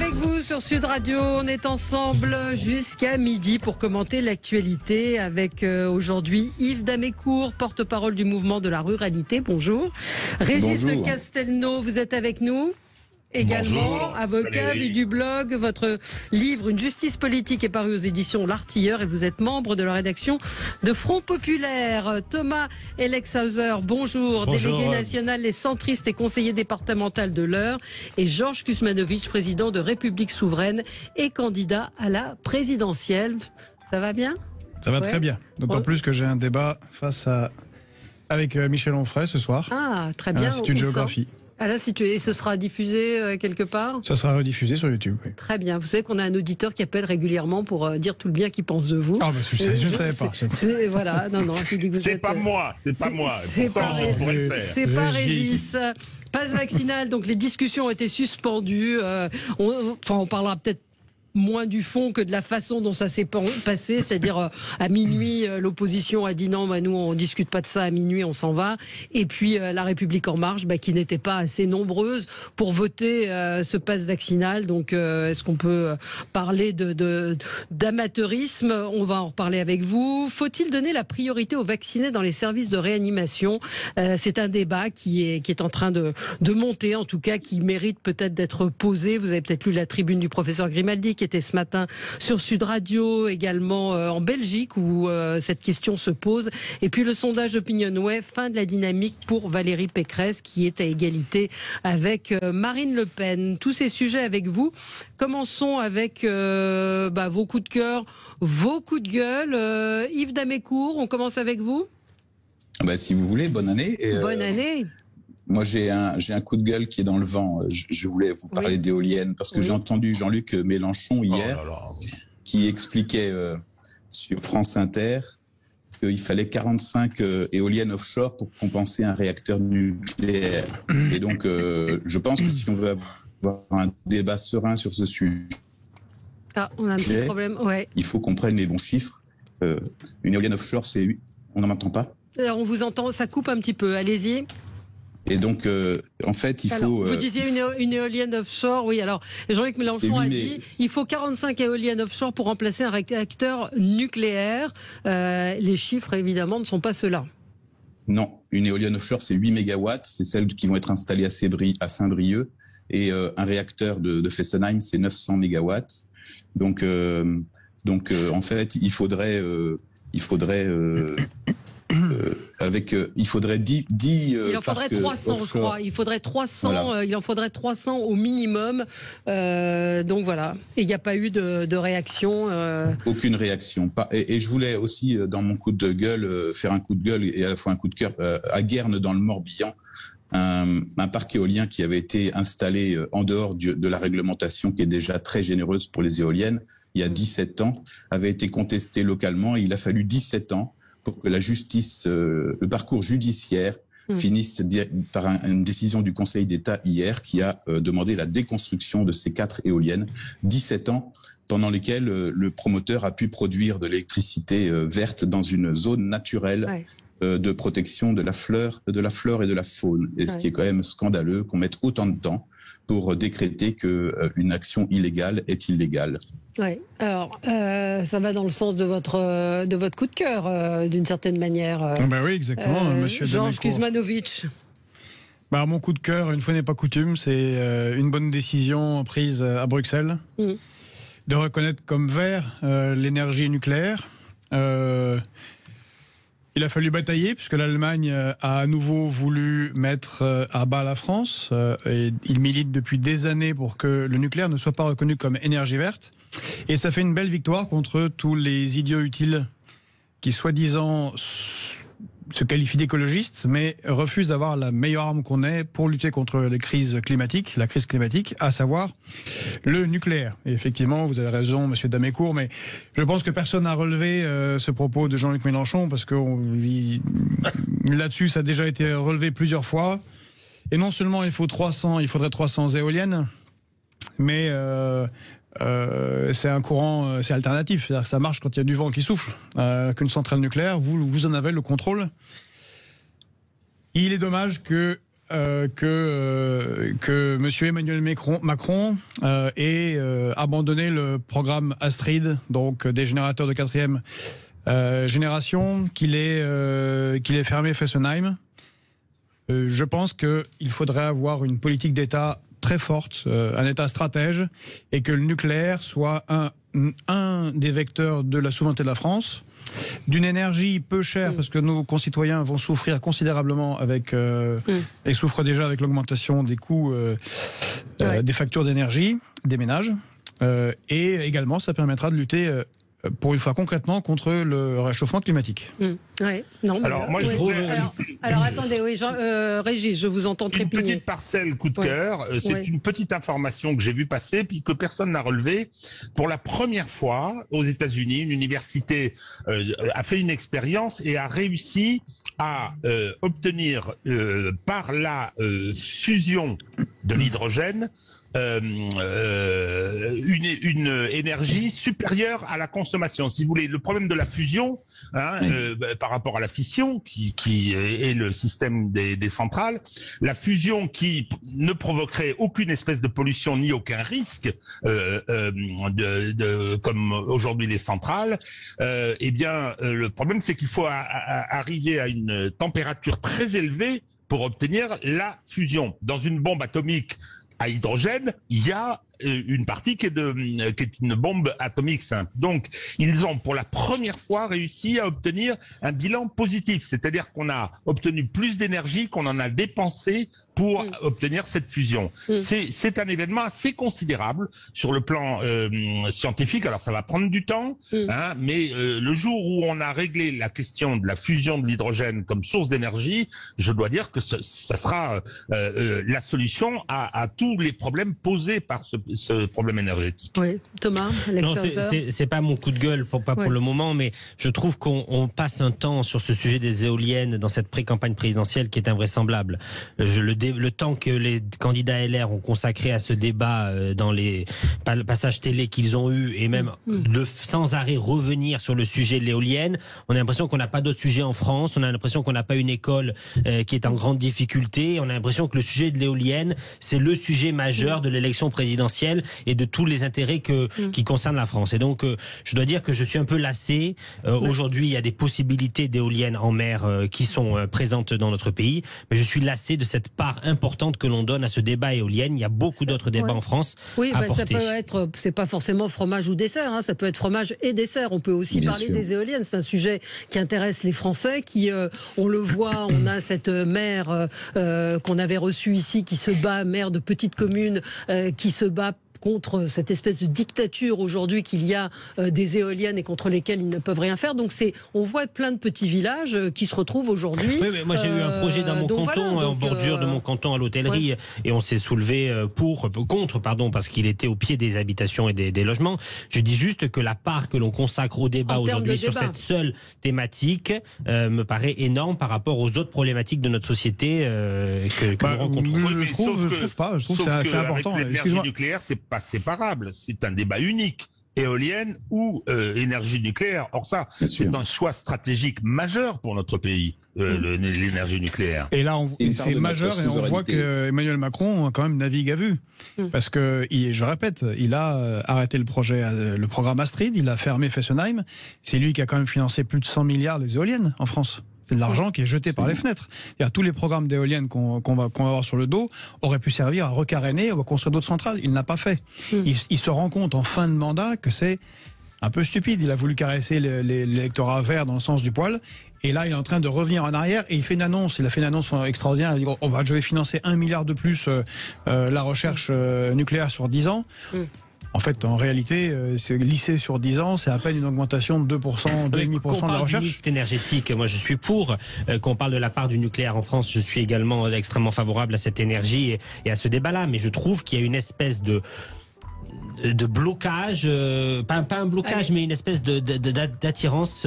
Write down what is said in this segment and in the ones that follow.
Avec vous sur Sud Radio, on est ensemble jusqu'à midi pour commenter l'actualité avec aujourd'hui Yves Damécourt, porte-parole du mouvement de la ruralité. Bonjour. Régis de Castelnau, vous êtes avec nous également. Bonjour. Avocat, vu du blog. Votre livre Une justice politique est paru aux éditions L'Artilleur et vous êtes membre de la rédaction de Front Populaire. Thomas Elexhauser, bonjour. Délégué national Les Centristes et conseiller départemental de l'Eure. Et Georges Kuzmanovic, président de République Souveraine et candidat à la présidentielle. Ça va bien ? Ça va très bien. D'autant plus que j'ai un débat avec Michel Onfray ce soir. Ah, très bien. À l'Institut de géographie. Ah là, et ce sera diffusé quelque part ? Ça sera rediffusé sur YouTube. Oui. Très bien. Vous savez qu'on a un auditeur qui appelle régulièrement pour dire tout le bien qu'il pense de vous. Ah, bah, je ne savais pas. Voilà, non, je dis que vous êtes... pas moi, c'est pas moi. C'est pas Régis. Passe vaccinal, donc les discussions ont été suspendues. On parlera peut-être moins du fond que de la façon dont ça s'est passé, c'est-à-dire à minuit l'opposition a dit non, nous on discute pas de ça, à minuit on s'en va, et puis la République en marche qui n'était pas assez nombreuse pour voter ce pass vaccinal. Donc est-ce qu'on peut parler d'amateurisme? On va en reparler avec vous. Faut-il donner la priorité aux vaccinés dans les services de réanimation? C'est un débat qui est en train de monter, en tout cas qui mérite peut-être d'être posé. Vous avez peut-être lu la tribune du professeur Grimaldi qui était ce matin sur Sud Radio, également en Belgique, où cette question se pose. Et puis le sondage Opinionway, fin de la dynamique pour Valérie Pécresse, qui est à égalité avec Marine Le Pen. Tous ces sujets avec vous. Commençons avec vos coups de cœur, vos coups de gueule. Yves Damécourt, on commence avec vous ? Si vous voulez, bonne année. Bonne année. Moi, j'ai un coup de gueule qui est dans le vent. Je voulais vous parler d'éoliennes parce que j'ai entendu Jean-Luc Mélenchon hier qui expliquait sur France Inter qu'il fallait 45 éoliennes offshore pour compenser un réacteur nucléaire. Et donc, je pense que si on veut avoir un débat serein sur ce sujet, on a un petit problème. Il faut qu'on prenne les bons chiffres. Une éolienne offshore, on n'en entend pas. Alors, on vous entend, ça coupe un petit peu. Allez-y. Et donc, en fait, il faut... Vous disiez une éolienne offshore, oui. Alors, Jean-Luc Mélenchon a dit il faut 45 éoliennes offshore pour remplacer un réacteur nucléaire. Les chiffres, évidemment, ne sont pas ceux-là. Non, une éolienne offshore, c'est 8 mégawatts. C'est celles qui vont être installées à Saint-Brieuc. Et un réacteur de Fessenheim, c'est 900 mégawatts. Donc, en fait, il faudrait 10 il en faudrait 300, je crois. Il faudrait 300. Voilà. Il en faudrait 300 au minimum. Donc voilà. Et il n'y a pas eu de réaction. Aucune réaction. Et je voulais aussi, dans mon coup de gueule, faire un coup de gueule et à la fois un coup de cœur à Guernes, dans le Morbihan. Un parc éolien qui avait été installé en dehors de la réglementation qui est déjà très généreuse pour les éoliennes il y a 17 ans, avait été contesté localement et il a fallu 17 ans pour que la justice, le parcours judiciaire finisse par une décision du Conseil d'État hier qui a demandé la déconstruction de ces 4 éoliennes. 17 ans pendant lesquels le promoteur a pu produire de l'électricité verte dans une zone naturelle de protection de la flore et de la faune. Et ce qui est quand même scandaleux qu'on mette autant de temps pour décréter qu'une action illégale est illégale. Oui, alors ça va dans le sens de votre coup de cœur, d'une certaine manière. Oui, exactement, monsieur Georges Kuzmanovic. Mon coup de cœur, une fois n'est pas coutume, c'est une bonne décision prise à Bruxelles de reconnaître comme vert l'énergie nucléaire. Il a fallu batailler puisque l'Allemagne a à nouveau voulu mettre à bas la France et il milite depuis des années pour que le nucléaire ne soit pas reconnu comme énergie verte. Et ça fait une belle victoire contre tous les idiots utiles qui, soi-disant, se qualifient d'écologistes, mais refusent d'avoir la meilleure arme qu'on ait pour lutter contre la crise climatique, à savoir le nucléaire. Et effectivement, vous avez raison, monsieur Damécourt, mais je pense que personne n'a relevé ce propos de Jean-Luc Mélenchon, parce que là-dessus, ça a déjà été relevé plusieurs fois. Et non seulement il faudrait 300 éoliennes, mais c'est un courant, c'est alternatif. C'est-à-dire que ça marche quand il y a du vent qui souffle. Qu'une centrale nucléaire, vous en avez le contrôle. Il est dommage que que Monsieur Emmanuel Macron ait abandonné le programme Astrid, donc des générateurs de 4e génération, qu'il ait fermé Fessenheim. Je pense qu'il faudrait avoir une politique d'État très forte, un État stratège, et que le nucléaire soit un des vecteurs de la souveraineté de la France, d'une énergie peu chère, parce que nos concitoyens vont souffrir considérablement et souffrent déjà avec l'augmentation des coûts des factures d'énergie des ménages, et également ça permettra de lutter pour une fois concrètement contre le réchauffement climatique. Ouais. Non, alors, moi, je trouve... alors attendez, oui, Régis, je vous entends trépigner. Une petite parcelle coup de cœur, c'est une petite information que j'ai vue passer, puis que personne n'a relevée. Pour la première fois, aux États-Unis, une université a fait une expérience et a réussi à obtenir, par la fusion de l'hydrogène, une énergie supérieure à la consommation. Si vous voulez, le problème de la fusion, par rapport à la fission, qui est le système des centrales, la fusion qui ne provoquerait aucune espèce de pollution ni aucun risque, comme aujourd'hui les centrales, le problème c'est qu'il faut arriver à une température très élevée pour obtenir la fusion. Dans une bombe atomique à hydrogène, il y a une partie qui est une bombe atomique simple. Donc, ils ont pour la première fois réussi à obtenir un bilan positif, c'est-à-dire qu'on a obtenu plus d'énergie qu'on en a dépensé pour obtenir cette fusion. C'est un événement assez considérable sur le plan scientifique. Alors, ça va prendre du temps, mais le jour où on a réglé la question de la fusion de l'hydrogène comme source d'énergie, je dois dire que ça sera la solution à tous les problèmes posés par ce problème énergétique. Oui, Thomas. Non, c'est pas mon coup de gueule pour le moment, mais je trouve qu'on passe un temps sur ce sujet des éoliennes dans cette pré-campagne présidentielle qui est invraisemblable. Le temps que les candidats LR ont consacré à ce débat dans les passages télé qu'ils ont eus et même de sans arrêt revenir sur le sujet de l'éolienne, on a l'impression qu'on n'a pas d'autres sujets en France, on a l'impression qu'on n'a pas une école qui est en grande difficulté, on a l'impression que le sujet de l'éolienne, c'est le sujet majeur de l'élection présidentielle et de tous les intérêts qui concernent la France. Et donc, je dois dire que je suis un peu lassé. Aujourd'hui, il y a des possibilités d'éoliennes en mer qui sont présentes dans notre pays, mais je suis lassé de cette part importante que l'on donne à ce débat éolienne. Il y a beaucoup d'autres débats en France à porter. Ça peut être, c'est pas forcément fromage ou dessert, ça peut être fromage et dessert. On peut aussi parler des éoliennes. C'est un sujet qui intéresse les Français, qui, on le voit, on a cette maire qu'on avait reçue ici, qui se bat, maire de petite commune, qui se bat contre cette espèce de dictature aujourd'hui qu'il y a des éoliennes et contre lesquelles ils ne peuvent rien faire. Donc on voit plein de petits villages qui se retrouvent aujourd'hui. Oui, mais moi j'ai eu un projet dans mon canton, en bordure de mon canton à l'hôtellerie, et on s'est soulevé contre, parce qu'il était au pied des habitations et des logements. Je dis juste que la part que l'on consacre au débat aujourd'hui sur cette seule thématique me paraît énorme par rapport aux autres problématiques de notre société que nous rencontrons. Je trouve pas. Je trouve que c'est important. Avec l'énergie nucléaire, c'est pas séparable, c'est un débat unique, éolienne ou énergie nucléaire. Or ça, c'est un choix stratégique majeur pour notre pays, l'énergie nucléaire. Et là, c'est majeur, et on voit que Emmanuel Macron quand même navigue à vue, parce que, je répète, il a arrêté le programme Astrid, il a fermé Fessenheim. C'est lui qui a quand même financé plus de 100 milliards des éoliennes en France. C'est de l'argent qui est jeté par les fenêtres. Tous les programmes d'éoliennes qu'on va avoir sur le dos auraient pu servir à recaréner ou à construire d'autres centrales. Il n'a pas fait. Il se rend compte en fin de mandat que c'est un peu stupide. Il a voulu caresser l'électorat vert dans le sens du poil. Et là, il est en train de revenir en arrière et il fait une annonce. Il a fait une annonce extraordinaire. Il dit je vais financer 1 milliard de plus la recherche nucléaire sur 10 ans. En fait, en réalité, c'est lissé sur 10 ans, c'est à peine une augmentation de 2%, 2,5% de la recherche. Mixte énergétique, moi je suis pour. Qu'on parle de la part du nucléaire en France, je suis également extrêmement favorable à cette énergie et à ce débat-là. Mais je trouve qu'il y a une espèce de blocage, pas un blocage, mais une espèce d'attirance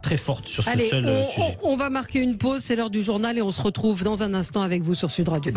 très forte sur ce seul sujet. On va marquer une pause, c'est l'heure du journal et on se retrouve dans un instant avec vous sur Sud Radio.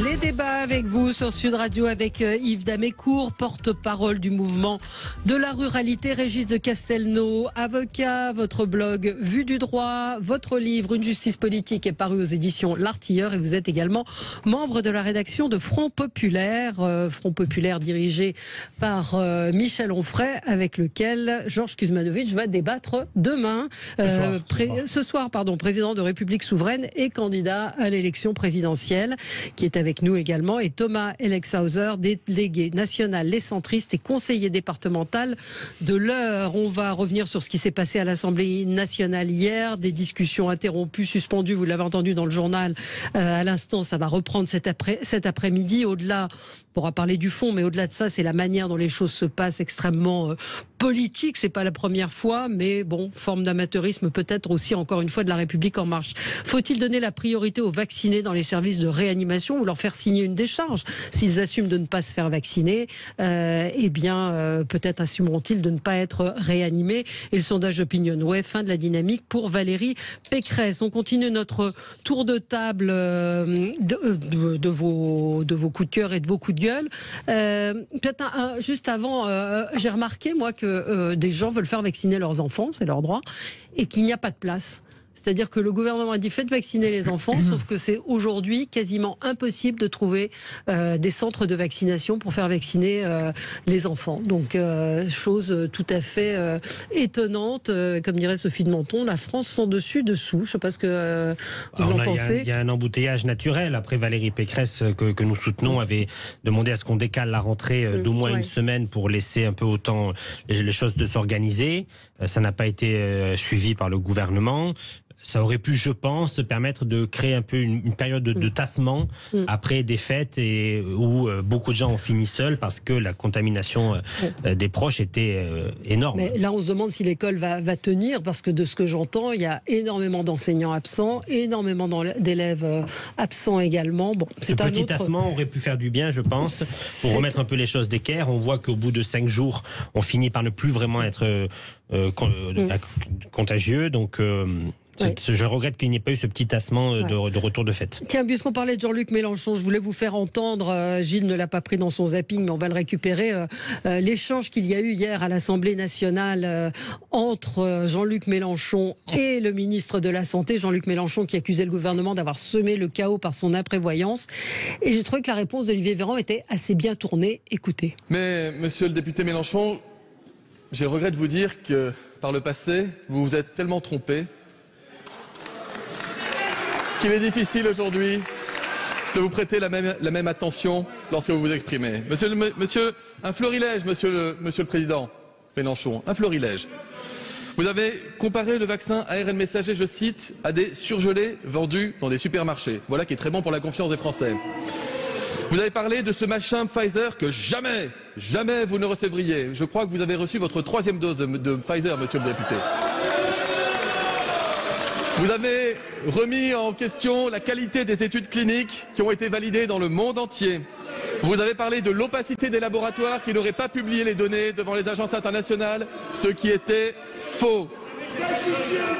Les débats avec vous sur Sud Radio avec Yves Damécourt, porte-parole du mouvement de la ruralité, Régis de Castelnau, avocat, votre blog Vue du droit, votre livre Une justice politique est paru aux éditions L'Artilleur et vous êtes également membre de la rédaction de Front Populaire, Front Populaire dirigé par Michel Onfray avec lequel Georges Kuzmanovic va débattre demain, ce soir, président de République souveraine et candidat à l'élection présidentielle, qui est avec nous également, et Thomas Elexhauser, délégué national Les Centristes et conseiller départemental de l'Eure. On va revenir sur ce qui s'est passé à l'Assemblée nationale hier, des discussions interrompues, suspendues, vous l'avez entendu dans le journal à l'instant, ça va reprendre cet après-midi. Au-delà, on pourra parler du fond, mais au-delà de ça, c'est la manière dont les choses se passent extrêmement politique. C'est pas la première fois, mais bon, forme d'amateurisme peut-être aussi, encore une fois, de la République en marche. Faut-il donner la priorité aux vaccinés dans les services de réanimation ou leur faire signer une décharge s'ils assument de ne pas se faire vacciner? Peut-être assumeront-ils de ne pas être réanimés. Et le sondage Opinionway, fin de la dynamique pour Valérie Pécresse. On continue notre tour de table de vos coups de cœur et de vos coups de gueule. Peut-être juste avant, j'ai remarqué moi que des gens veulent faire vacciner leurs enfants, c'est leur droit, et qu'il n'y a pas de place. C'est-à-dire que le gouvernement a dit faites vacciner les enfants, sauf que c'est aujourd'hui quasiment impossible de trouver des centres de vaccination pour faire vacciner les enfants. Donc chose tout à fait étonnante, comme dirait Sophie de Menton, la France sans dessus dessous. Je ne sais pas ce que vous en pensez. Il y a un embouteillage naturel. Après, Valérie Pécresse, que nous soutenons, avait demandé à ce qu'on décale la rentrée d'au moins une semaine pour laisser un peu autant les choses de s'organiser. Ça n'a pas été suivi par le gouvernement. Ça aurait pu, je pense, permettre de créer un peu une période de tassement après des fêtes et où beaucoup de gens ont fini seuls parce que la contamination des proches était énorme. Mais là, on se demande si l'école va tenir parce que de ce que j'entends, il y a énormément d'enseignants absents, énormément d'élèves absents également. Bon, ce petit tassement aurait pu faire du bien, je pense, pour remettre un peu les choses d'équerre. On voit qu'au bout de 5 jours, on finit par ne plus vraiment être contagieux. Donc je regrette qu'il n'y ait pas eu ce petit tassement de retour de fête. Tiens, puisqu'on parlait de Jean-Luc Mélenchon, je voulais vous faire entendre, Gilles ne l'a pas pris dans son zapping, mais on va le récupérer, l'échange qu'il y a eu hier à l'Assemblée nationale entre Jean-Luc Mélenchon et le ministre de la Santé, Jean-Luc Mélenchon qui accusait le gouvernement d'avoir semé le chaos par son imprévoyance. Et j'ai trouvé que la réponse d'Olivier Véran était assez bien tournée. Écoutez. Mais, monsieur le député Mélenchon, j'ai le regret de vous dire que, par le passé, vous vous êtes tellement trompé qu'il est difficile aujourd'hui de vous prêter la même attention lorsque vous vous exprimez. Monsieur, un florilège, monsieur le président Mélenchon, un florilège. Vous avez comparé le vaccin ARN messager, je cite, à des surgelés vendus dans des supermarchés. Voilà qui est très bon pour la confiance des Français. Vous avez parlé de ce machin Pfizer que jamais vous ne recevriez. Je crois que vous avez reçu votre 3e dose de Pfizer, monsieur le député. Vous avez remis en question la qualité des études cliniques qui ont été validées dans le monde entier. Vous avez parlé de l'opacité des laboratoires qui n'auraient pas publié les données devant les agences internationales, ce qui était faux.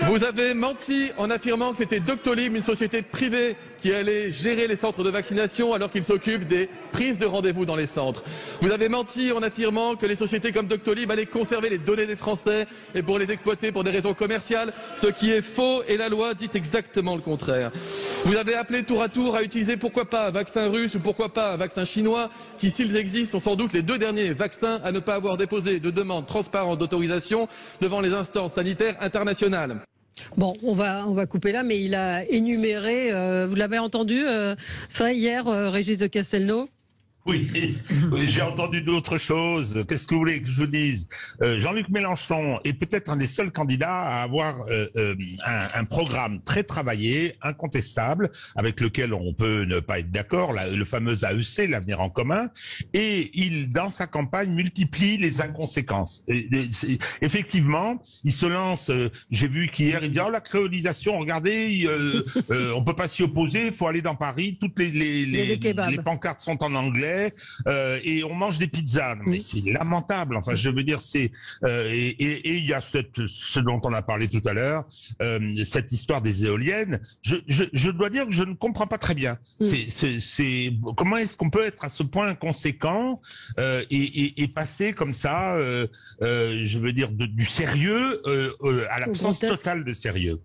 Vous avez menti en affirmant que c'était Doctolib, une société privée, qui allait gérer les centres de vaccination alors qu'il s'occupe des prises de rendez-vous dans les centres. Vous avez menti en affirmant que les sociétés comme Doctolib allaient conserver les données des Français et pour les exploiter pour des raisons commerciales, ce qui est faux et la loi dit exactement le contraire. Vous avez appelé tour à tour à utiliser pourquoi pas un vaccin russe ou pourquoi pas un vaccin chinois qui, s'ils existent, sont sans doute les 2 derniers vaccins à ne pas avoir déposé de demande transparente d'autorisation devant les instances sanitaires internationales. Bon, on va couper là, mais il a énuméré, vous l'avez entendu ça hier, Régis de Castelnau? Oui, j'ai entendu d'autres choses. Qu'est-ce que vous voulez que je vous dise? Jean-Luc Mélenchon est peut-être un des seuls candidats à avoir un programme très travaillé, incontestable, avec lequel on peut ne pas être d'accord, le fameux AEC, l'avenir en commun, et il, dans sa campagne, multiplie les inconséquences. Effectivement, il se lance, j'ai vu qu'hier, il dit « Oh, la créolisation, regardez, on peut pas s'y opposer, il faut aller dans Paris, toutes les pancartes sont en anglais, poulet et on mange des pizzas. Mais c'est lamentable. Enfin, je veux dire, c'est et il y a ce dont on a parlé tout à l'heure, cette histoire des éoliennes. Je dois dire que je ne comprends pas très bien. C'est comment est-ce qu'on peut être à ce point inconséquent et passer comme ça, je veux dire, du sérieux à l'absence totale de sérieux.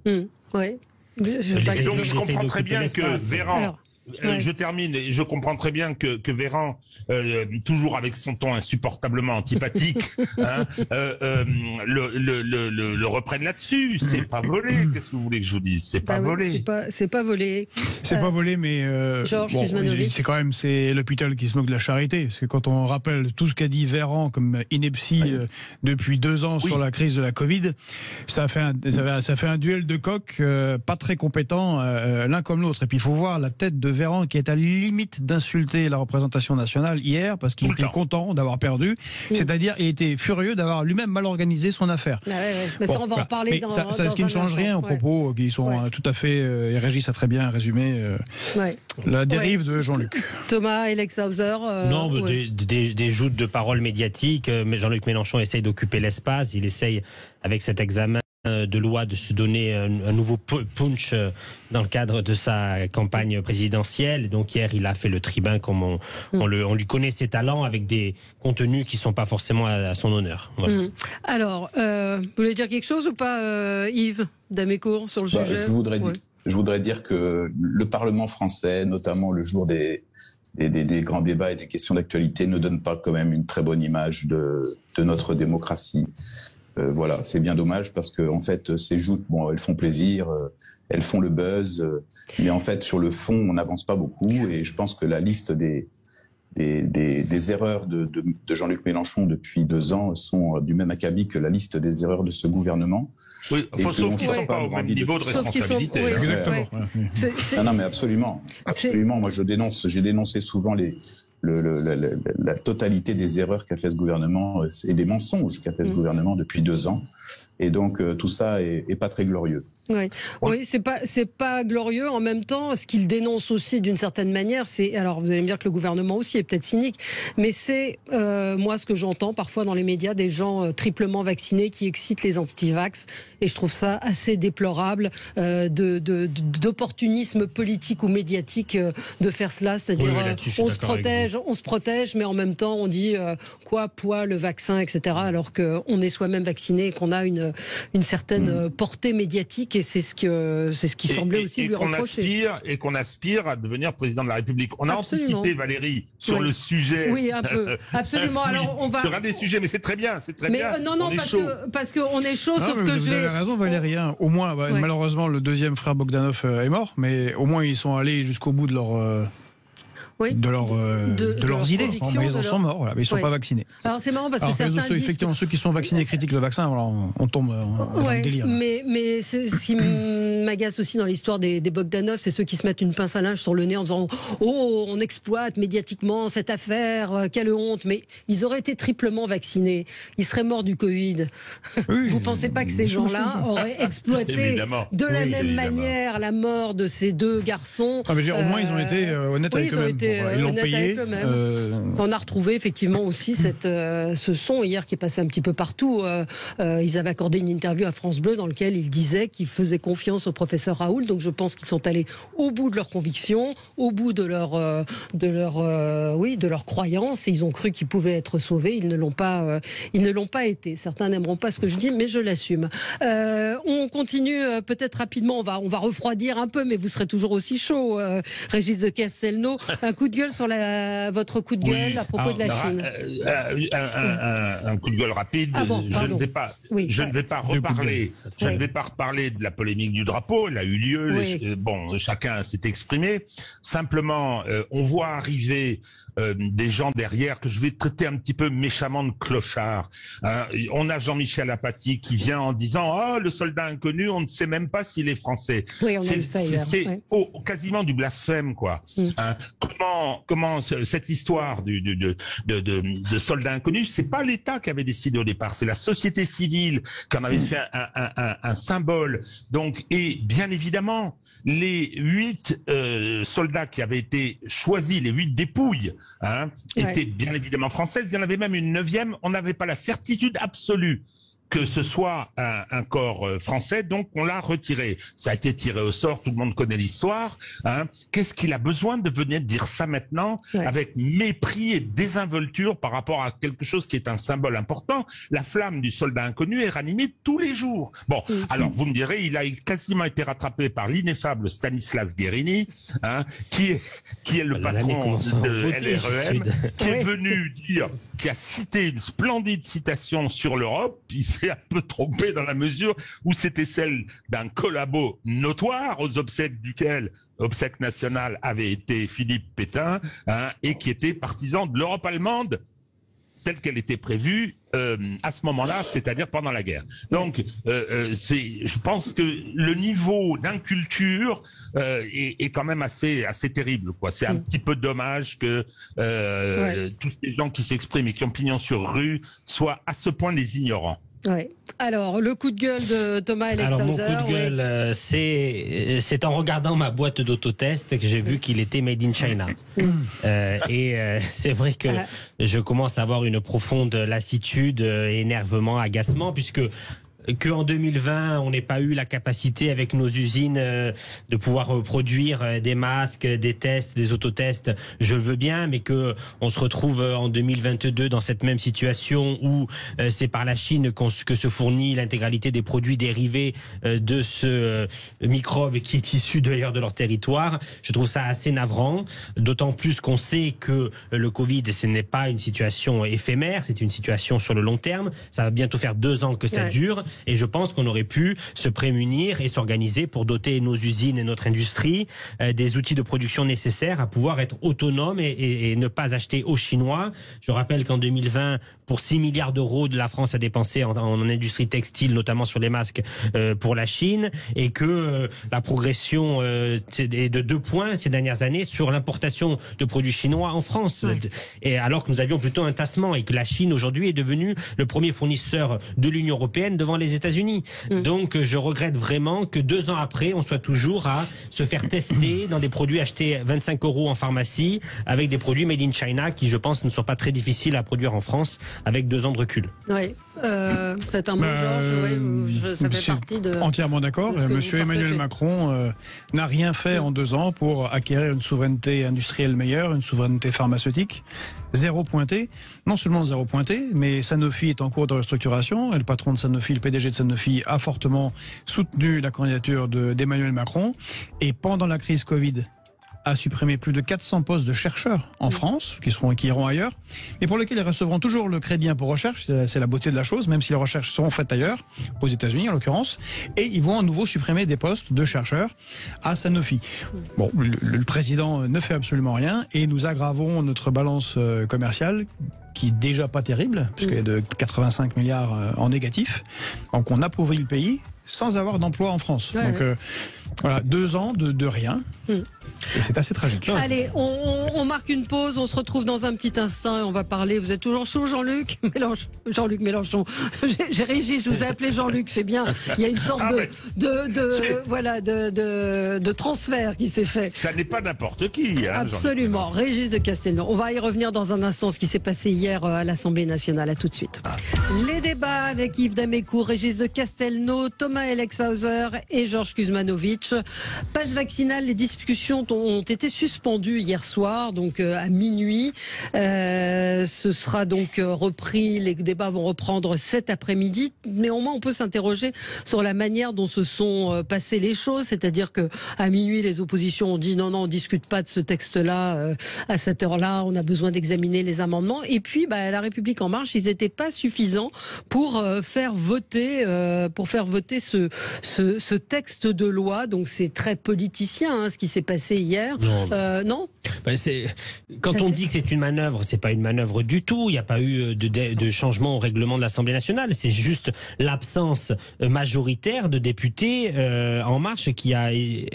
Ouais. Et donc je comprends très bien que Véran. Je termine. Je comprends très bien que Véran, toujours avec son ton insupportablement antipathique, le reprenne là-dessus. C'est pas volé. Qu'est-ce que vous voulez que je vous dise? C'est pas volé. C'est pas volé. C'est pas volé, mais Georges c'est quand même l'hôpital qui se moque de la charité. Parce que quand on rappelle tout ce qu'a dit Véran comme ineptie depuis 2 ans sur la crise de la Covid, ça fait un duel de coqs pas très compétents l'un comme l'autre. Et puis il faut voir la tête de Véran qui est à la limite d'insulter la représentation nationale hier parce qu'il était content d'avoir perdu. C'est-à-dire il était furieux d'avoir lui-même mal organisé son affaire. Mais ça, on va en reparler dans ce qui ne change rien aux propos qui sont tout à fait... Régis a très bien résumé la dérive de Jean-Luc. Thomas Elexhauser. Non, des joutes de paroles médiatiques. Jean-Luc Mélenchon essaye d'occuper l'espace. Il essaye, avec cet examen de loi, de se donner un nouveau punch dans le cadre de sa campagne présidentielle. Donc hier, il a fait le tribun comme on lui connaît ses talents, avec des contenus qui ne sont pas forcément à son honneur. Voilà. Alors, vous voulez dire quelque chose ou pas, Yves Damécourt, sur le sujet? Je voudrais dire que le Parlement français, notamment le jour des grands débats et des questions d'actualité, ne donne pas quand même une très bonne image de notre démocratie. Voilà, c'est bien dommage parce que en fait, ces joutes, elles font plaisir, elles font le buzz, mais en fait, sur le fond, on n'avance pas beaucoup. Et je pense que la liste des erreurs de Jean-Luc Mélenchon depuis 2 ans sont du même acabit que la liste des erreurs de ce gouvernement. Oui, sauf qu'ils ne sont pas au même niveau de responsabilité. Exactement. Non, mais absolument. Moi, j'ai dénoncé souvent la totalité des erreurs qu'a fait ce gouvernement et des mensonges qu'a fait ce gouvernement depuis 2 ans. Et donc tout ça est pas très glorieux. Oui, c'est pas glorieux. En même temps, ce qu'il dénonce aussi d'une certaine manière, c'est, alors vous allez me dire que le gouvernement aussi est peut-être cynique, mais c'est moi ce que j'entends parfois dans les médias, des gens triplement vaccinés qui excitent les anti-vax, et je trouve ça assez déplorable d'opportunisme politique ou médiatique de faire cela, c'est-à-dire on se protège, mais en même temps on dit le vaccin, etc. Alors qu'on est soi-même vacciné et qu'on a une certaine portée médiatique, et c'est ce qui semblait aussi lui reprocher. Et qu'on aspire à devenir président de la République. On a anticipé, Valérie, sur le sujet. Oui, un peu. Absolument. Alors on va sur un des sujets, mais c'est très bien, non, parce qu'on est chaud, sauf que vous avez raison, Valérie. Au moins, malheureusement, le deuxième frère Bogdanov est mort, mais au moins ils sont allés jusqu'au bout de leur. De leurs idées. Ils en sont morts, mais ils ne sont pas vaccinés. Alors c'est marrant parce que certains disent... Effectivement, ceux qui sont vaccinés critiquent le vaccin, on tombe en délire. Mais ce qui m'agace aussi dans l'histoire des Bogdanov, c'est ceux qui se mettent une pince à linge sur le nez en disant « Oh, on exploite médiatiquement cette affaire, quelle honte !» Mais ils auraient été triplement vaccinés. Ils seraient morts du Covid. Vous ne pensez pas que ces gens-là auraient exploité de la même manière la mort de ces 2 garçons? Au moins, ils ont été honnêtes avec eux-mêmes. Ils l'ont payé. On a retrouvé effectivement aussi ce son hier qui est passé un petit peu partout. Ils avaient accordé une interview à France Bleu dans laquelle ils disaient qu'ils faisaient confiance au professeur Raoult. Donc je pense qu'ils sont allés au bout de leurs convictions, au bout de leur croyance, et ils ont cru qu'ils pouvaient être sauvés. Ils ne l'ont pas été. Certains n'aimeront pas ce que je dis, mais je l'assume. On continue peut-être rapidement. On va refroidir un peu, mais vous serez toujours aussi chaud, Régis de Castelnau. Un coup de gueule sur votre coup de gueule à propos de la Chine. Un coup de gueule rapide. Je ne vais pas reparler. Je ne vais pas reparler de la polémique du drapeau. Elle a eu lieu. Chacun s'est exprimé. Simplement, on voit arriver des gens derrière que je vais traiter un petit peu méchamment de clochards. On a Jean-Michel Apathy qui vient en disant « Oh, le soldat inconnu, on ne sait même pas s'il est français ». Oui, on a vu ça hier. C'est quasiment du blasphème, quoi. Comment comment cette histoire de soldats inconnus, c'est pas l'État qui avait décidé au départ, c'est la société civile qui en avait fait un symbole. Donc, et bien évidemment, les 8 soldats qui avaient été choisis, les 8 dépouilles, étaient bien évidemment françaises. Il y en avait même une 9e. On n'avait pas la certitude absolue que ce soit un corps français, donc on l'a retiré. Ça a été tiré au sort, tout le monde connaît l'histoire. Qu'est-ce qu'il a besoin de venir dire ça maintenant, avec mépris et désinvolture par rapport à quelque chose qui est un symbole important? La flamme du soldat inconnu est ranimée tous les jours. Bon, alors vous me direz, il a quasiment été rattrapé par l'ineffable Stanislas Guerini, qui est le patron de LREM, qui est venu dire, qui a cité une splendide citation sur l'Europe. Il s'est un peu trompé dans la mesure où c'était celle d'un collabo notoire, aux obsèques duquel obsèque nationale avait été Philippe Pétain, et qui était partisan de l'Europe allemande telle qu'elle était prévue à ce moment-là, c'est-à-dire pendant la guerre. Donc, je pense que le niveau d'inculture est quand même assez terrible, quoi. C'est un petit peu dommage que tous ces gens qui s'expriment et qui ont pignon sur rue soient à ce point des ignorants. Ouais. Alors, le coup de gueule de Thomas Alexhauser. Alors, mon coup de gueule, c'est en regardant ma boîte d'autotest que j'ai vu qu'il était made in China. C'est vrai que je commence à avoir une profonde lassitude, énervement, agacement, puisque qu'en 2020, on n'ait pas eu la capacité avec nos usines de pouvoir produire des masques, des tests, des autotests, je le veux bien, mais que on se retrouve en 2022 dans cette même situation où c'est par la Chine que se fournit l'intégralité des produits dérivés de ce microbe qui est issu d'ailleurs de leur territoire. Je trouve ça assez navrant, d'autant plus qu'on sait que le Covid, ce n'est pas une situation éphémère, c'est une situation sur le long terme. Ça va bientôt faire 2 ans que ça dure. Et je pense qu'on aurait pu se prémunir et s'organiser pour doter nos usines et notre industrie des outils de production nécessaires à pouvoir être autonomes et ne pas acheter aux Chinois. Je rappelle qu'en 2020, pour 6 milliards d'euros, la France a dépensé en industrie textile, notamment sur les masques, pour la Chine, et que la progression est de 2 points ces dernières années sur l'importation de produits chinois en France. Et alors que nous avions plutôt un tassement et que la Chine aujourd'hui est devenue le premier fournisseur de l'Union européenne devant les États-Unis. Donc je regrette vraiment que 2 ans après, on soit toujours à se faire tester dans des produits achetés 25 € en pharmacie avec des produits made in China qui, je pense, ne sont pas très difficiles à produire en France avec 2 ans de recul. Oui, peut-être un mot, Georges, ça fait partie de... Entièrement d'accord. Monsieur Emmanuel Macron n'a rien fait en 2 ans pour acquérir une souveraineté industrielle meilleure, une souveraineté pharmaceutique. 0 pointé. Non seulement 0 pointé, mais Sanofi est en cours de restructuration. Et le patron de Sanofi, le PDG de Sanofi, a fortement soutenu la candidature d'Emmanuel Macron. Et pendant la crise Covid, a supprimé plus de 400 postes de chercheurs en France, qui iront ailleurs, mais pour lesquels ils recevront toujours le crédit impôt recherche, c'est la beauté de la chose, même si les recherches seront faites ailleurs, aux États-Unis en l'occurrence, et ils vont à nouveau supprimer des postes de chercheurs à Sanofi. Bon, le président ne fait absolument rien, et nous aggravons notre balance commerciale, qui est déjà pas terrible, puisqu'il y a de 85 milliards en négatif, donc on appauvrit le pays sans avoir d'emploi en France. Donc voilà, 2 ans de rien. Et c'est assez tragique. Allez, on marque une pause, on se retrouve dans un petit instant et on va parler. Vous êtes toujours chaud, Jean-Luc Mélenchon. J'ai régi, je vous ai appelé Jean-Luc, c'est bien. Il y a une sorte de transfert qui s'est fait. Ça n'est pas n'importe qui. Absolument. Régis de Castelnau. On va y revenir dans un instant, ce qui s'est passé hier à l'Assemblée nationale. À tout de suite. Les débats avec Yves Damécourt, Régis de Castelnau, Thomas Alexhauser et Georges Kuzmanovic. Passe vaccinal, les discussions ont été suspendues hier soir, donc à minuit. Ce sera donc repris, les débats vont reprendre cet après-midi. Néanmoins, on peut s'interroger sur la manière dont se sont passées les choses, c'est-à-dire que à minuit, les oppositions ont dit non, on discute pas de ce texte-là à cette heure-là, on a besoin d'examiner les amendements. Et puis, La République en marche, ils n'étaient pas suffisants pour faire voter ce texte de loi. Donc c'est très politicien ce qui s'est passé hier. Non. Quand on dit que c'est une manœuvre, c'est pas une manœuvre du tout. Il n'y a pas eu de changement au règlement de l'Assemblée nationale. C'est juste l'absence majoritaire de députés En Marche qui a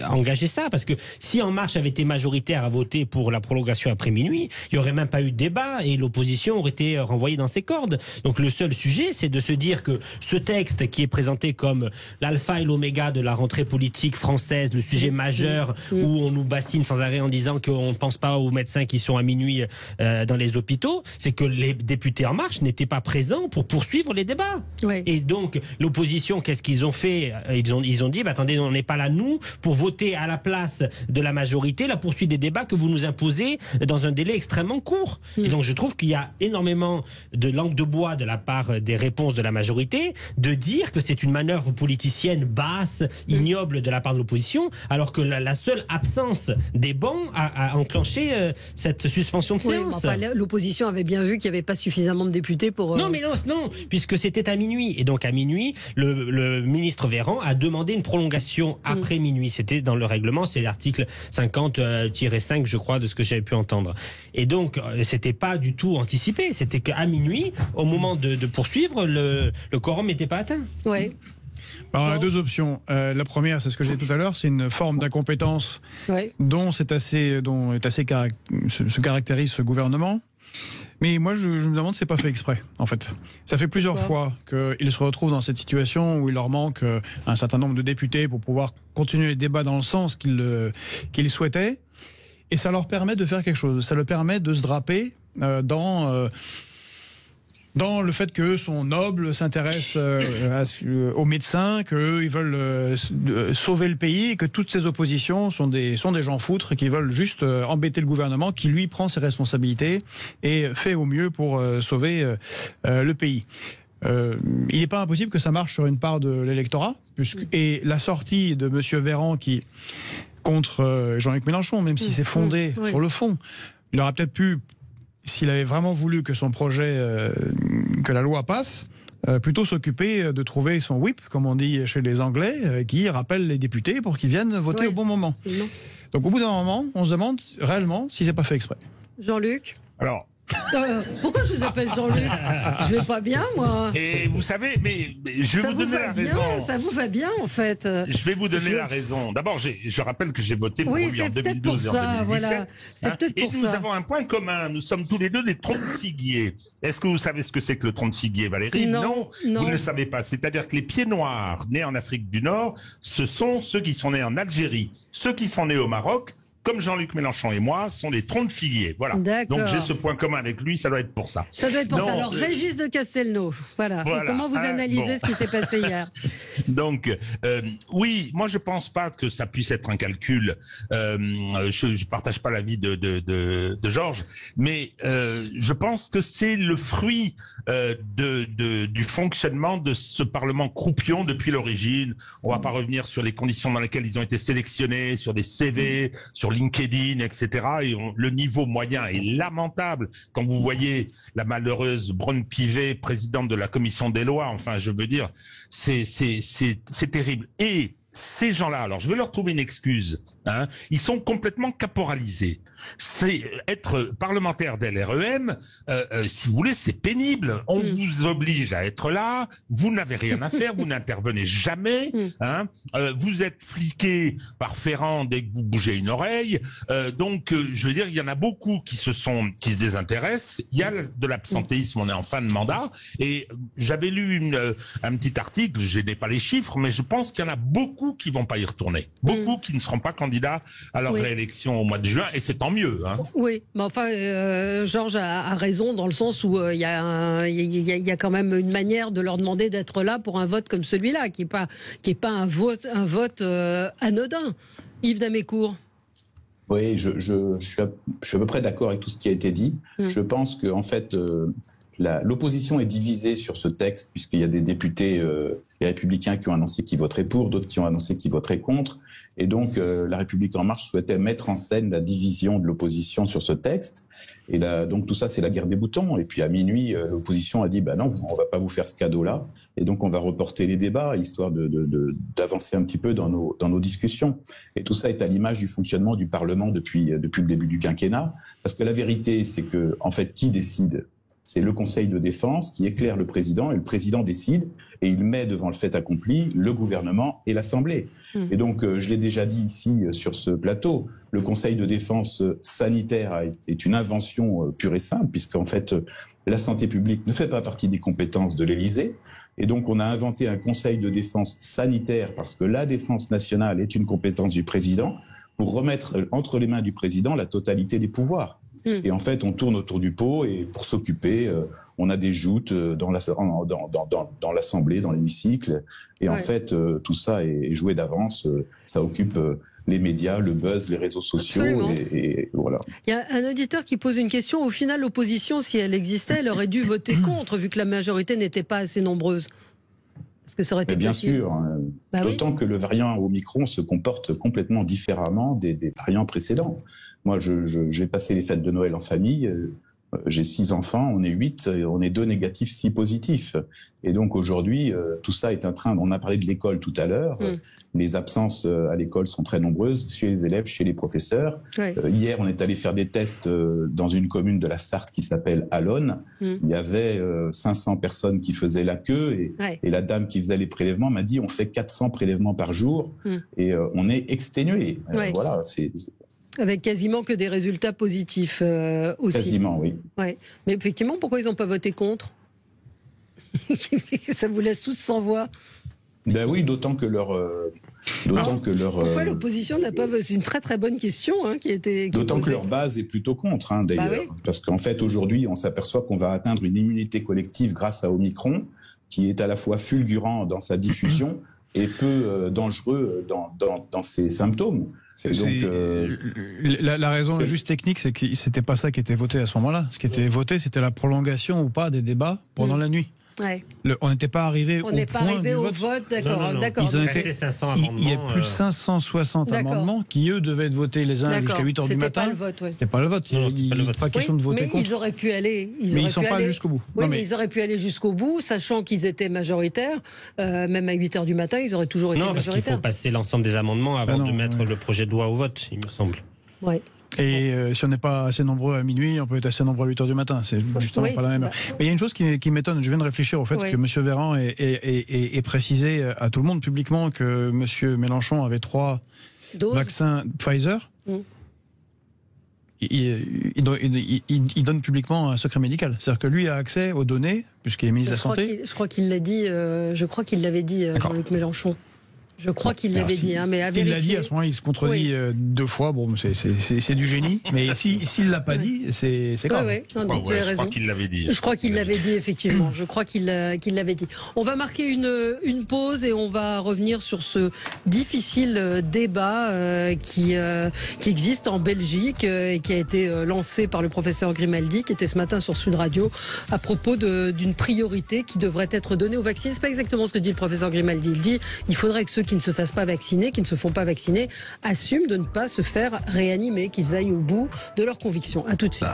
engagé ça. Parce que si En Marche avait été majoritaire à voter pour la prolongation après minuit, il n'y aurait même pas eu de débat et l'opposition aurait été renvoyée dans ses cordes. Donc le seul sujet, c'est de se dire que ce texte qui est présenté comme l'alpha et l'oméga de la rentrée politique française, le sujet majeur où on nous bassine sans arrêt en disant qu'on ne pense pas aux médecins qui sont à minuit dans les hôpitaux, c'est que les députés En Marche n'étaient pas présents pour poursuivre les débats. Oui. Et donc l'opposition, qu'est-ce qu'ils ont fait? Ils ont dit, attendez, on n'est pas là nous pour voter à la place de la majorité la poursuite des débats que vous nous imposez dans un délai extrêmement court. Et donc je trouve qu'il y a énormément de langue de bois de la part des réponses de la majorité de dire que c'est une manœuvre politicienne basse, ignoble de la part de l'opposition, alors que la seule absence des bancs a enclenché cette suspension de séance. L'opposition avait bien vu qu'il n'y avait pas suffisamment de députés pour... Non, puisque c'était à minuit. Et donc à minuit, le ministre Véran a demandé une prolongation après minuit. C'était dans le règlement, c'est l'article 50-5, je crois, de ce que j'avais pu entendre. Et donc, c'était pas du tout anticipé. C'était qu'à minuit, au moment de poursuivre, le quorum n'était pas atteint. Ouais. Alors, il y a deux options. La première, c'est ce que j'ai dit tout à l'heure, c'est une forme d'incompétence dont se caractérise ce gouvernement. Mais moi, je me demande si c'est pas fait exprès, en fait. Ça fait plusieurs fois qu'ils se retrouvent dans cette situation où il leur manque un certain nombre de députés pour pouvoir continuer les débats dans le sens qu'ils souhaitaient. Et ça leur permet de faire quelque chose. Ça leur permet de se draper dans le fait qu'eux sont nobles, s'intéressent aux médecins, qu'eux, ils veulent sauver le pays, et que toutes ces oppositions sont des gens foutres qui veulent juste embêter le gouvernement qui, lui, prend ses responsabilités et fait au mieux pour sauver le pays. Il n'est pas impossible que ça marche sur une part de l'électorat, et la sortie de M. Véran qui contre Jean-Luc Mélenchon, même si c'est fondé sur le fond, il aurait peut-être pu, s'il avait vraiment voulu que son projet, que la loi passe, plutôt s'occuper de trouver son whip, comme on dit chez les Anglais, qui rappelle les députés pour qu'ils viennent voter au bon moment. Donc au bout d'un moment, on se demande réellement si c'est pas fait exprès. Jean-Luc ? Alors... pourquoi je vous appelle Jean-Luc? Je vais pas bien, moi. Et vous savez, mais je vais vous donner la raison. Ça vous va bien, en fait. Je vais vous donner la raison. D'abord, je rappelle que j'ai voté pour lui en 2012 et en 2017. Voilà. C'est peut-être pour ça. Et nous avons un point commun. Nous sommes tous les deux des troncs de figuier. Est-ce que vous savez ce que c'est que le tronc de figuier, Valérie? Non. Vous ne le savez pas. C'est-à-dire que les pieds noirs nés en Afrique du Nord, ce sont ceux qui sont nés en Algérie. Ceux qui sont nés au Maroc, comme Jean-Luc Mélenchon et moi, sont des troncs de figuier. Voilà. Donc j'ai ce point commun avec lui, ça doit être pour ça. Ça doit être pour ça. Alors Régis de Castelnau, voilà. Comment vous analysez ce qui s'est passé hier? Donc, oui, moi je pense pas que ça puisse être un calcul. Je partage pas l'avis de Georges, mais je pense que c'est le fruit du fonctionnement de ce Parlement croupion depuis l'origine. On va pas revenir sur les conditions dans lesquelles ils ont été sélectionnés, sur des CV, sur LinkedIn, etc. Et le niveau moyen est lamentable. Quand vous voyez la malheureuse Braun-Pivet, présidente de la commission des lois, enfin, je veux dire, c'est terrible. Et ces gens-là, alors je vais leur trouver une excuse, hein, ils sont complètement caporalisés. C'est être parlementaire d'LREM, si vous voulez, c'est pénible. On vous oblige à être là, vous n'avez rien à faire, vous n'intervenez jamais, hein, vous êtes fliqué par Ferrand dès que vous bougez une oreille. Donc, je veux dire, il y en a beaucoup qui se désintéressent. Il y a de l'absentéisme, on est en fin de mandat. Et j'avais lu un petit article, je n'ai pas les chiffres, mais je pense qu'il y en a beaucoup qui vont pas y retourner, beaucoup qui ne seront pas candidats à leur réélection au mois de juin, et c'est tant mieux. Hein. Oui, mais enfin, Georges a raison dans le sens où il y a quand même une manière de leur demander d'être là pour un vote comme celui-là, qui est pas un vote anodin. Yves Damécourt. Oui, je suis à peu près d'accord avec tout ce qui a été dit. Je pense que en fait, l'opposition est divisée sur ce texte, puisqu'il y a des députés les Républicains qui ont annoncé qu'ils voteraient pour, d'autres qui ont annoncé qu'ils voteraient contre. Et donc, La République En Marche souhaitait mettre en scène la division de l'opposition sur ce texte. Et là, donc, tout ça, c'est la guerre des boutons. Et puis, à minuit, l'opposition a dit, non, on va pas vous faire ce cadeau-là. Et donc, on va reporter les débats, histoire d'avancer un petit peu dans nos discussions. Et tout ça est à l'image du fonctionnement du Parlement depuis le début du quinquennat. Parce que la vérité, c'est que, en fait, qui décide ? C'est le Conseil de défense qui éclaire le président, et le président décide, et il met devant le fait accompli le gouvernement et l'Assemblée. Et donc, je l'ai déjà dit ici sur ce plateau, le Conseil de défense sanitaire est une invention pure et simple, puisqu'en fait, la santé publique ne fait pas partie des compétences de l'Élysée. Et donc, on a inventé un Conseil de défense sanitaire, parce que la défense nationale est une compétence du président, pour remettre entre les mains du président la totalité des pouvoirs. Et en fait, on tourne autour du pot, et pour s'occuper, on a des joutes dans l'Assemblée, dans l'hémicycle. Et en fait, tout ça est joué d'avance. Ça occupe les médias, le buzz, les réseaux sociaux. Et voilà. Il y a un auditeur qui pose une question. Au final, l'opposition, si elle existait, elle aurait dû voter contre, vu que la majorité n'était pas assez nombreuse. Est-ce que ça aurait été bien possible ? sûr. D'autant que le variant Omicron se comporte complètement différemment des variants précédents. Moi, j'ai passé les fêtes de Noël en famille. J'ai 6 enfants, on est 8, on est 2 négatifs, 6 positifs. Et donc aujourd'hui, tout ça est en train. On a parlé de l'école tout à l'heure. Les absences à l'école sont très nombreuses chez les élèves, chez les professeurs. Hier, on est allé faire des tests dans une commune de la Sarthe qui s'appelle Allonne. Il y avait 500 personnes qui faisaient la queue, et la dame qui faisait les prélèvements m'a dit on fait 400 prélèvements par jour et on est exténué. Voilà, c'est avec quasiment que des résultats positifs aussi. Quasiment, oui. Ouais. Mais effectivement, pourquoi ils n'ont pas voté contre ? Ça vous laisse tous sans voix. Ben oui, d'autant que leur... Pourquoi l'opposition n'a pas voté ? C'est une très très bonne question qui a été D'autant que leur base est plutôt contre, d'ailleurs. Parce qu'en fait, aujourd'hui, on s'aperçoit qu'on va atteindre une immunité collective grâce à Omicron, qui est à la fois fulgurant dans sa diffusion et peu dangereux dans ses symptômes. Donc, la raison juste technique, c'est que c'était pas ça qui était voté à ce moment-là. Ce qui était voté, c'était la prolongation ou pas des débats pendant la nuit. On n'était pas arrivé au vote. D'accord. Il y a plus de 560 amendements qui, eux, devaient être votés les uns jusqu'à 8h du matin. C'était pas le vote. Il n'était pas question de voter contre. Ils auraient pu aller. Mais ils ne sont pas allés jusqu'au bout. Mais ils auraient pu aller jusqu'au bout, sachant qu'ils étaient majoritaires. Même à 8h du matin, ils auraient toujours été majoritaires. Non, parce qu'il faut passer l'ensemble des amendements avant de mettre le projet de loi au vote, il me semble. Et si on n'est pas assez nombreux à minuit, on peut être assez nombreux à 8h du matin. C'est justement pas la même heure. Mais il y a une chose qui m'étonne. Je viens de réfléchir au fait que M. Véran ait précisé à tout le monde publiquement que M. Mélenchon avait 3 vaccins Pfizer. Il donne publiquement un secret médical. C'est-à-dire que lui a accès aux données, puisqu'il est ministre de la Santé. Je crois qu'il l'a dit, l'avait dit, Jean-Luc Mélenchon. Je crois qu'il l'avait dit, mais à vérifier. Il l'a dit, à ce moment-là, il se contredit 2 fois. Bon, c'est du génie. Mais s'il l'a pas dit, c'est grave. Je crois qu'il l'avait dit. Je crois qu'il l'avait dit, effectivement. Je crois qu'il l'avait dit. On va marquer une pause et on va revenir sur ce difficile débat qui existe en Belgique et qui a été lancé par le professeur Grimaldi, qui était ce matin sur Sud Radio, à propos d'une priorité qui devrait être donnée aux vaccins. C'est pas exactement ce que dit le professeur Grimaldi. Il dit il faudrait que ceux qui ne se fassent pas vacciner, qui ne se font pas vacciner, assument de ne pas se faire réanimer, qu'ils aillent au bout de leurs convictions. À tout de suite.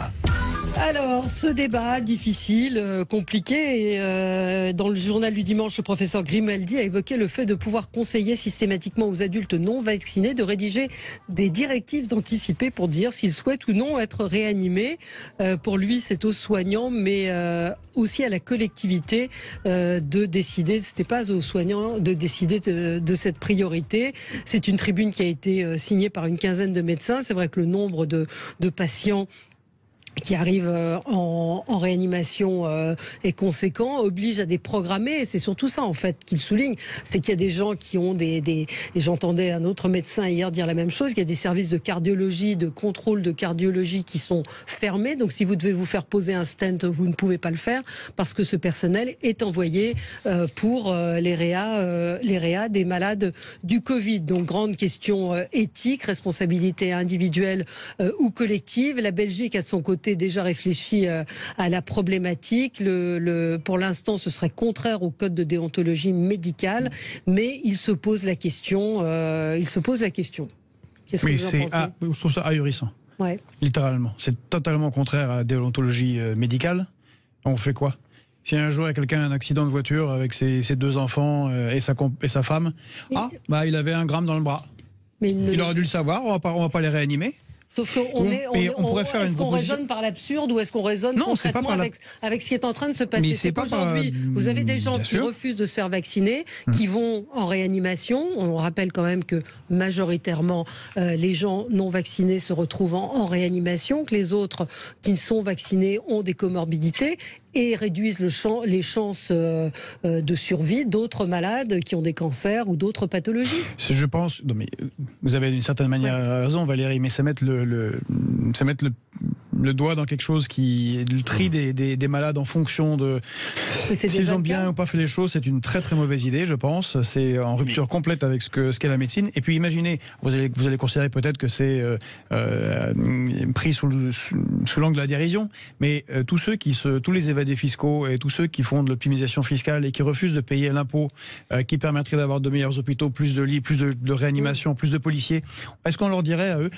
Alors, ce débat difficile, compliqué, et dans le journal du dimanche, le professeur Grimaldi a évoqué le fait de pouvoir conseiller systématiquement aux adultes non vaccinés de rédiger des directives d'anticiper pour dire s'ils souhaitent ou non être réanimés. Pour lui, c'est aux soignants, mais aussi à la collectivité de décider. C'était pas aux soignants de décider de cette priorité. C'est une tribune qui a été signée par une quinzaine de médecins. C'est vrai que le nombre de patients qui arrivent en réanimation est conséquent, oblige à déprogrammer. Et c'est surtout ça, en fait, qu'il souligne. C'est qu'il y a des gens qui ont et j'entendais un autre médecin hier dire la même chose, qu'il y a des services de cardiologie, de contrôle de cardiologie qui sont fermés. Donc, si vous devez vous faire poser un stent, vous ne pouvez pas le faire parce que ce personnel est envoyé pour les réas des malades du Covid. Donc, grande question éthique, responsabilité individuelle ou collective. La Belgique, à son côté, côté déjà réfléchi à la problématique. Pour l'instant, ce serait contraire au code de déontologie médicale, mais il se pose la question. Qu'est-ce que vous en pensez ? Je trouve ça ahurissant. Ouais. Littéralement. C'est totalement contraire à la déontologie médicale. On fait quoi ? Si un jour il y a quelqu'un a un accident de voiture avec ses 2 enfants et sa femme, il avait 1 gramme dans le bras. Mais il aurait dû le savoir, on va pas les réanimer. Sauf qu'on est-ce qu'on raisonne par l'absurde ou est-ce qu'on raisonne concrètement avec ce qui est en train de se passer? C'est qu'aujourd'hui, vous avez des gens qui refusent de se faire vacciner, qui vont en réanimation. On rappelle quand même que majoritairement, les gens non vaccinés se retrouvent en réanimation, que les autres qui sont vaccinés ont des comorbidités et réduisent les chances de survie d'autres malades qui ont des cancers ou d'autres pathologies. Je pense, mais vous avez d'une certaine manière raison, Valérie, mais ça met le doigt dans quelque chose qui le tri des malades en fonction de s'ils ont bien ou pas fait les choses. C'est une très très mauvaise idée, je pense. C'est en rupture complète avec ce qu'est la médecine. Et puis imaginez, vous allez considérer peut-être que c'est pris sous l'angle de la dérision, mais tous les évadés fiscaux et tous ceux qui font de l'optimisation fiscale et qui refusent de payer l'impôt qui permettrait d'avoir de meilleurs hôpitaux, plus de lits, plus de réanimation, plus de policiers, est-ce qu'on leur dirait à eux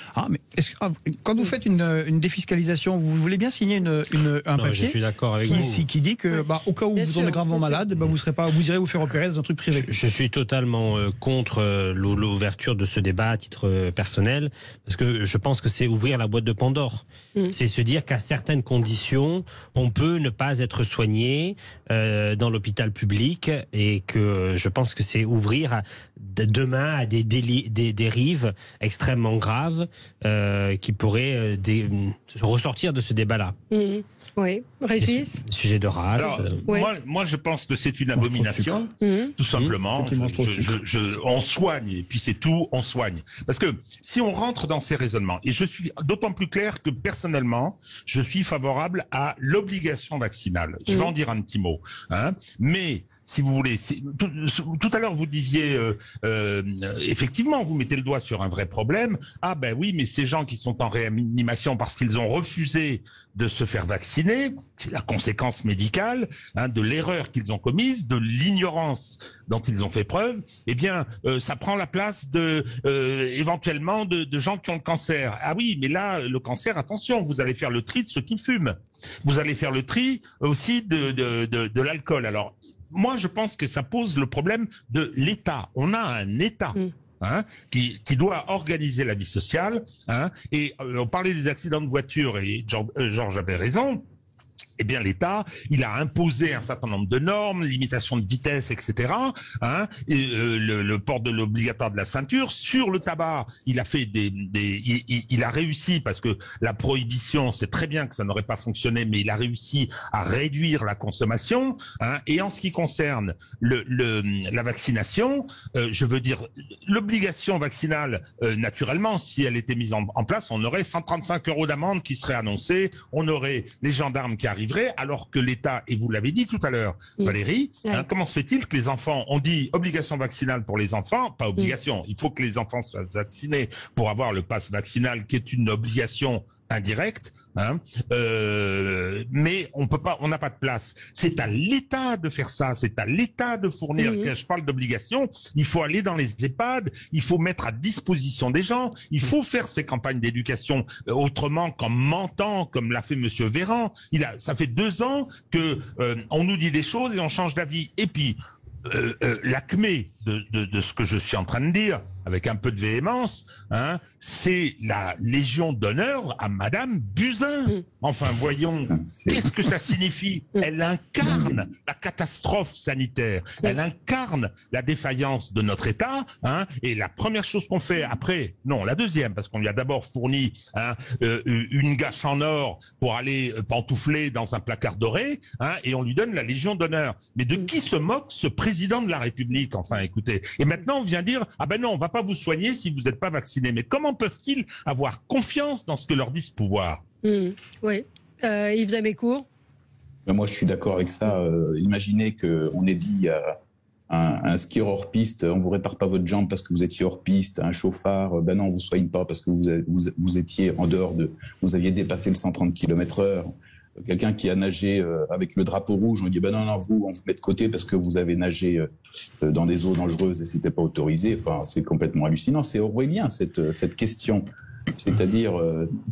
quand vous faites une défiscalisation, vous voulez bien signer un papier je suis d'accord avec qui dit que au cas où vous êtes gravement malade, vous irez vous faire opérer dans un truc privé. Je suis totalement contre l'ouverture de ce débat à titre personnel, parce que je pense que c'est ouvrir la boîte de Pandore. C'est se dire qu'à certaines conditions, on peut ne pas être soigné dans l'hôpital public, et que je pense que c'est ouvrir demain à des dérives extrêmement graves qui pourraient ressortir de ce débat-là. Oui, Régis. Sujet de race. Alors, moi, je pense que c'est une abomination, tout simplement. On soigne, et puis c'est tout, on soigne. Parce que si on rentre dans ces raisonnements, et je suis d'autant plus clair que personnellement, je suis favorable à l'obligation vaccinale. Je vais en dire un petit mot. Mais si vous voulez, tout à l'heure vous disiez effectivement, vous mettez le doigt sur un vrai problème. Ah ben oui, mais ces gens qui sont en réanimation parce qu'ils ont refusé de se faire vacciner, c'est la conséquence médicale de l'erreur qu'ils ont commise, de l'ignorance dont ils ont fait preuve. Eh bien, ça prend la place éventuellement de gens qui ont le cancer. Ah oui, mais là, le cancer, attention, vous allez faire le tri de ceux qui fument. Vous allez faire le tri aussi de l'alcool. Alors, moi, je pense que ça pose le problème de l'État. On a un État qui doit organiser la vie sociale. Et on parlait des accidents de voiture, et Georges avait raison. Eh bien, l'État, il a imposé un certain nombre de normes, limitation de vitesse, etc. Le port de l'obligatoire de la ceinture. Sur le tabac, il a fait il a réussi, parce que la prohibition, c'est très bien que ça n'aurait pas fonctionné, mais il a réussi à réduire la consommation. Et en ce qui concerne la vaccination, je veux dire, l'obligation vaccinale, naturellement, si elle était mise en place, on aurait 135 € d'amende qui seraient annoncés, on aurait les gendarmes qui arriveraient, alors que l'État, et vous l'avez dit tout à l'heure, Valérie, comment se fait-il que les enfants, on dit obligation vaccinale pour les enfants, pas obligation, il faut que les enfants soient vaccinés pour avoir le pass vaccinal, qui est une obligation indirecte, mais on n'a pas de place. C'est à l'État de faire ça, c'est à l'État de fournir. Quand je parle d'obligation, il faut aller dans les EHPAD, il faut mettre à disposition des gens, il faut faire ces campagnes d'éducation autrement qu'en mentant, comme l'a fait Monsieur Véran. Ça fait 2 ans que on nous dit des choses et on change d'avis. Et puis l'acmé de ce que je suis en train de dire, avec un peu de véhémence, c'est la Légion d'honneur à Madame Buzyn. Enfin, voyons, qu'est-ce que ça signifie? Elle incarne la catastrophe sanitaire, elle incarne la défaillance de notre État, et la première chose qu'on fait après, non, la deuxième, parce qu'on lui a d'abord fourni une gâche en or pour aller pantoufler dans un placard doré, et on lui donne la Légion d'honneur. Mais de qui se moque ce président de la République? Enfin, écoutez. Et maintenant, on vient dire, ah ben non, on va pas vous soigner si vous n'êtes pas vacciné. Mais comment peuvent-ils avoir confiance dans ce que leur dit ce pouvoir? Oui. Yves Damécourt? Moi, je suis d'accord avec ça. Imaginez qu'on ait dit un skieur hors piste, on vous répare pas votre jambe parce que vous étiez hors piste, un chauffard, ben non, on vous soigne pas parce que vous étiez en dehors vous aviez dépassé le 130 km/h. Quelqu'un qui a nagé avec le drapeau rouge, on dit ben non, on vous met de côté parce que vous avez nagé dans des eaux dangereuses et c'était pas autorisé. Enfin, c'est complètement hallucinant. C'est orwellien cette question. C'est-à-dire,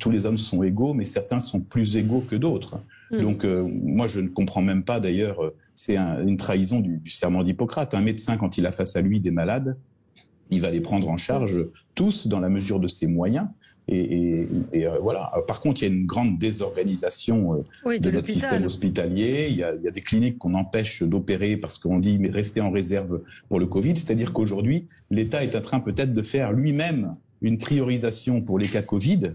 tous les hommes sont égaux, mais certains sont plus égaux que d'autres. Donc, moi, je ne comprends même pas, d'ailleurs, c'est une trahison du serment d'Hippocrate. Un médecin, quand il a face à lui des malades, il va les prendre en charge tous dans la mesure de ses moyens. Et voilà. Par contre, il y a une grande désorganisation de notre système hospitalier. Il y a des cliniques qu'on empêche d'opérer parce qu'on dit mais restez en réserve pour le Covid. C'est-à-dire qu'aujourd'hui, l'État est en train peut-être de faire lui-même une priorisation pour les cas Covid,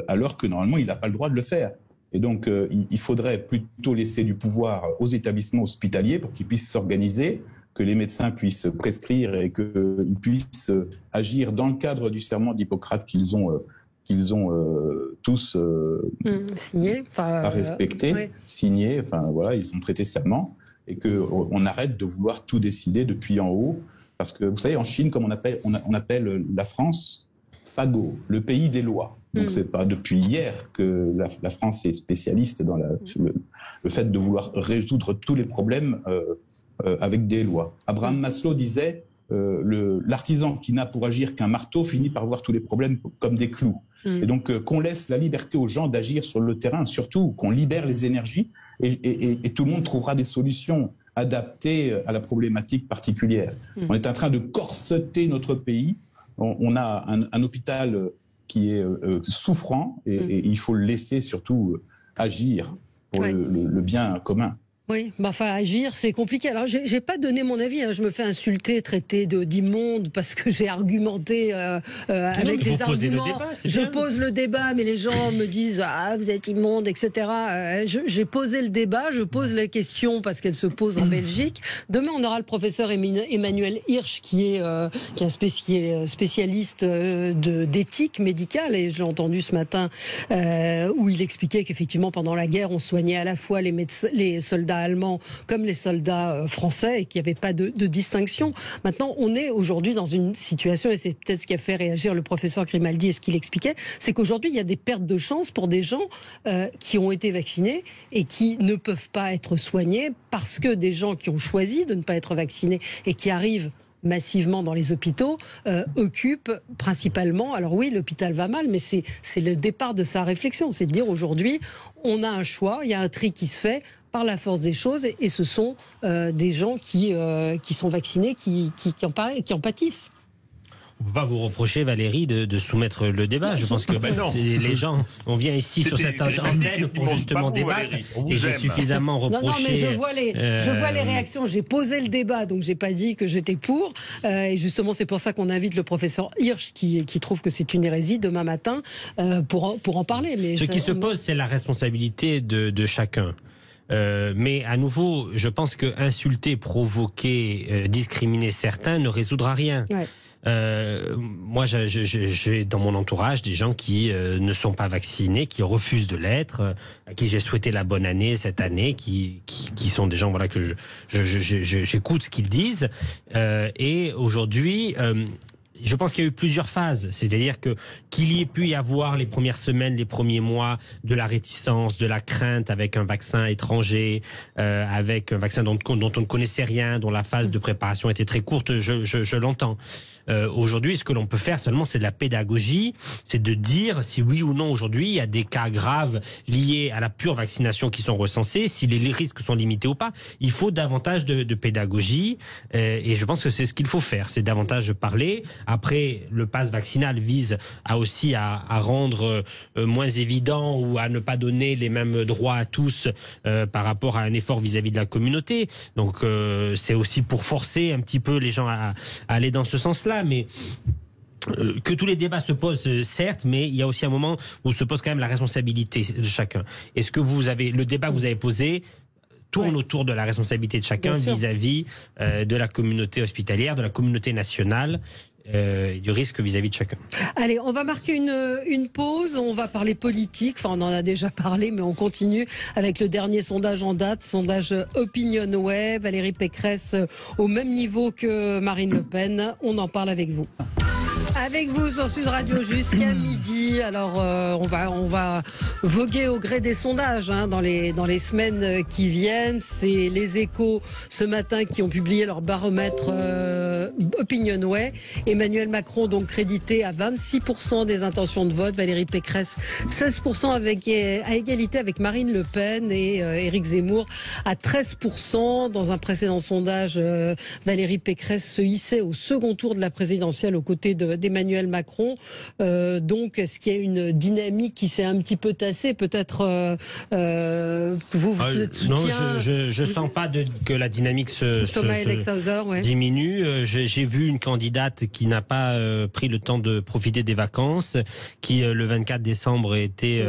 alors que normalement, il n'a pas le droit de le faire. Et donc, il faudrait plutôt laisser du pouvoir aux établissements hospitaliers pour qu'ils puissent s'organiser, que les médecins puissent prescrire et qu'ils puissent agir dans le cadre du serment d'Hippocrate qu'ils ont tous signé, à respecter, signé. Enfin voilà, ils ont prêté serment et qu'on arrête de vouloir tout décider depuis en haut. Parce que vous savez, en Chine, comme on appelle la France fagot, le pays des lois. Donc c'est pas depuis hier que la France est spécialiste dans le fait de vouloir résoudre tous les problèmes avec des lois. Abraham Maslow disait l'artisan qui n'a pour agir qu'un marteau finit par voir tous les problèmes comme des clous. Et donc qu'on laisse la liberté aux gens d'agir sur le terrain, surtout qu'on libère les énergies et tout le monde trouvera des solutions adaptées à la problématique particulière. On est en train de corseter notre pays. On a un hôpital qui est souffrant et il faut le laisser surtout agir pour le bien commun. Oui, enfin agir, c'est compliqué. Alors j'ai pas donné mon avis, hein. Je me fais insulter, traiter d'immonde parce que j'ai argumenté avec des arguments. Je pose le débat, mais les gens me disent ah vous êtes immonde, etc. J'ai posé le débat, je pose les questions parce qu'elles se posent en Belgique. Demain on aura le professeur Emmanuel Hirsch qui est un spécialiste d'éthique médicale et je l'ai entendu ce matin où il expliquait qu'effectivement pendant la guerre on soignait à la fois les soldats allemands comme les soldats français et qu'il n'y avait pas de distinction. Maintenant, on est aujourd'hui dans une situation, et c'est peut-être ce qui a fait réagir le professeur Grimaldi et ce qu'il expliquait, c'est qu'aujourd'hui, il y a des pertes de chance pour des gens qui ont été vaccinés et qui ne peuvent pas être soignés parce que des gens qui ont choisi de ne pas être vaccinés et qui arrivent massivement dans les hôpitaux, occupent principalement, alors oui, l'hôpital va mal, mais c'est le départ de sa réflexion, c'est de dire aujourd'hui, on a un choix, il y a un tri qui se fait par la force des choses, et ce sont des gens qui sont vaccinés, qui en pâtissent. On ne peut pas vous reprocher, Valérie, de soumettre le débat. Je pense que les gens, on vient ici sur cette antenne pour justement débattre. Et j'ai suffisamment reproché. Non, mais je vois les réactions. J'ai posé le débat, donc j'ai pas dit que j'étais pour. Et justement, c'est pour ça qu'on invite le professeur Hirsch, qui trouve que c'est une hérésie, demain matin, pour en parler. Mais ce qui se pose, c'est la responsabilité de chacun. Mais à nouveau, je pense que insulter, provoquer, discriminer certains ne résoudra rien. Ouais. Moi, j'ai dans mon entourage des gens qui ne sont pas vaccinés, qui refusent de l'être, à qui j'ai souhaité la bonne année cette année, qui sont des gens voilà que j'écoute ce qu'ils disent. Et aujourd'hui, je pense qu'il y a eu plusieurs phases, c'est-à-dire qu'il y ait pu y avoir les premières semaines, les premiers mois de la réticence, de la crainte avec un vaccin étranger, avec un vaccin dont on ne connaissait rien, dont la phase de préparation était très courte, je l'entends. Aujourd'hui, ce que l'on peut faire seulement, c'est de la pédagogie, c'est de dire si oui ou non aujourd'hui il y a des cas graves liés à la pure vaccination qui sont recensés, si les risques sont limités ou pas. Il faut davantage de pédagogie et je pense que c'est ce qu'il faut faire, c'est davantage parler. Après, le pass vaccinal vise aussi à rendre moins évident ou à ne pas donner les mêmes droits à tous par rapport à un effort vis-à-vis de la communauté. Donc c'est aussi pour forcer un petit peu les gens à aller dans ce sens-là. Mais que tous les débats se posent, certes, mais il y a aussi un moment où se pose quand même la responsabilité de chacun. Est-ce que le débat que vous avez posé tourne autour de la responsabilité de chacun vis-à-vis de la communauté hospitalière, de la communauté nationale? et du risque vis-à-vis de chacun. Allez, on va marquer une pause, on va parler politique, enfin on en a déjà parlé, mais on continue avec le dernier sondage en date, sondage OpinionWay, Valérie Pécresse au même niveau que Marine Le Pen, on en parle avec vous. Avec vous sur Sud Radio jusqu'à midi. Alors on va voguer au gré des sondages dans les semaines qui viennent. C'est les Échos ce matin qui ont publié leur baromètre OpinionWay. Emmanuel Macron donc crédité à 26% des intentions de vote. Valérie Pécresse 16% à égalité avec Marine Le Pen et Éric Zemmour à 13%. Dans un précédent sondage, Valérie Pécresse se hissait au second tour de la présidentielle aux côtés d'Emmanuel Macron. Donc, est-ce qu'il y a une dynamique qui s'est un petit peu tassée? Peut-être vous êtes soutien. Non, je sens pas que la dynamique se diminue. J'ai vu une candidate qui n'a pas pris le temps de profiter des vacances, qui le 24 décembre était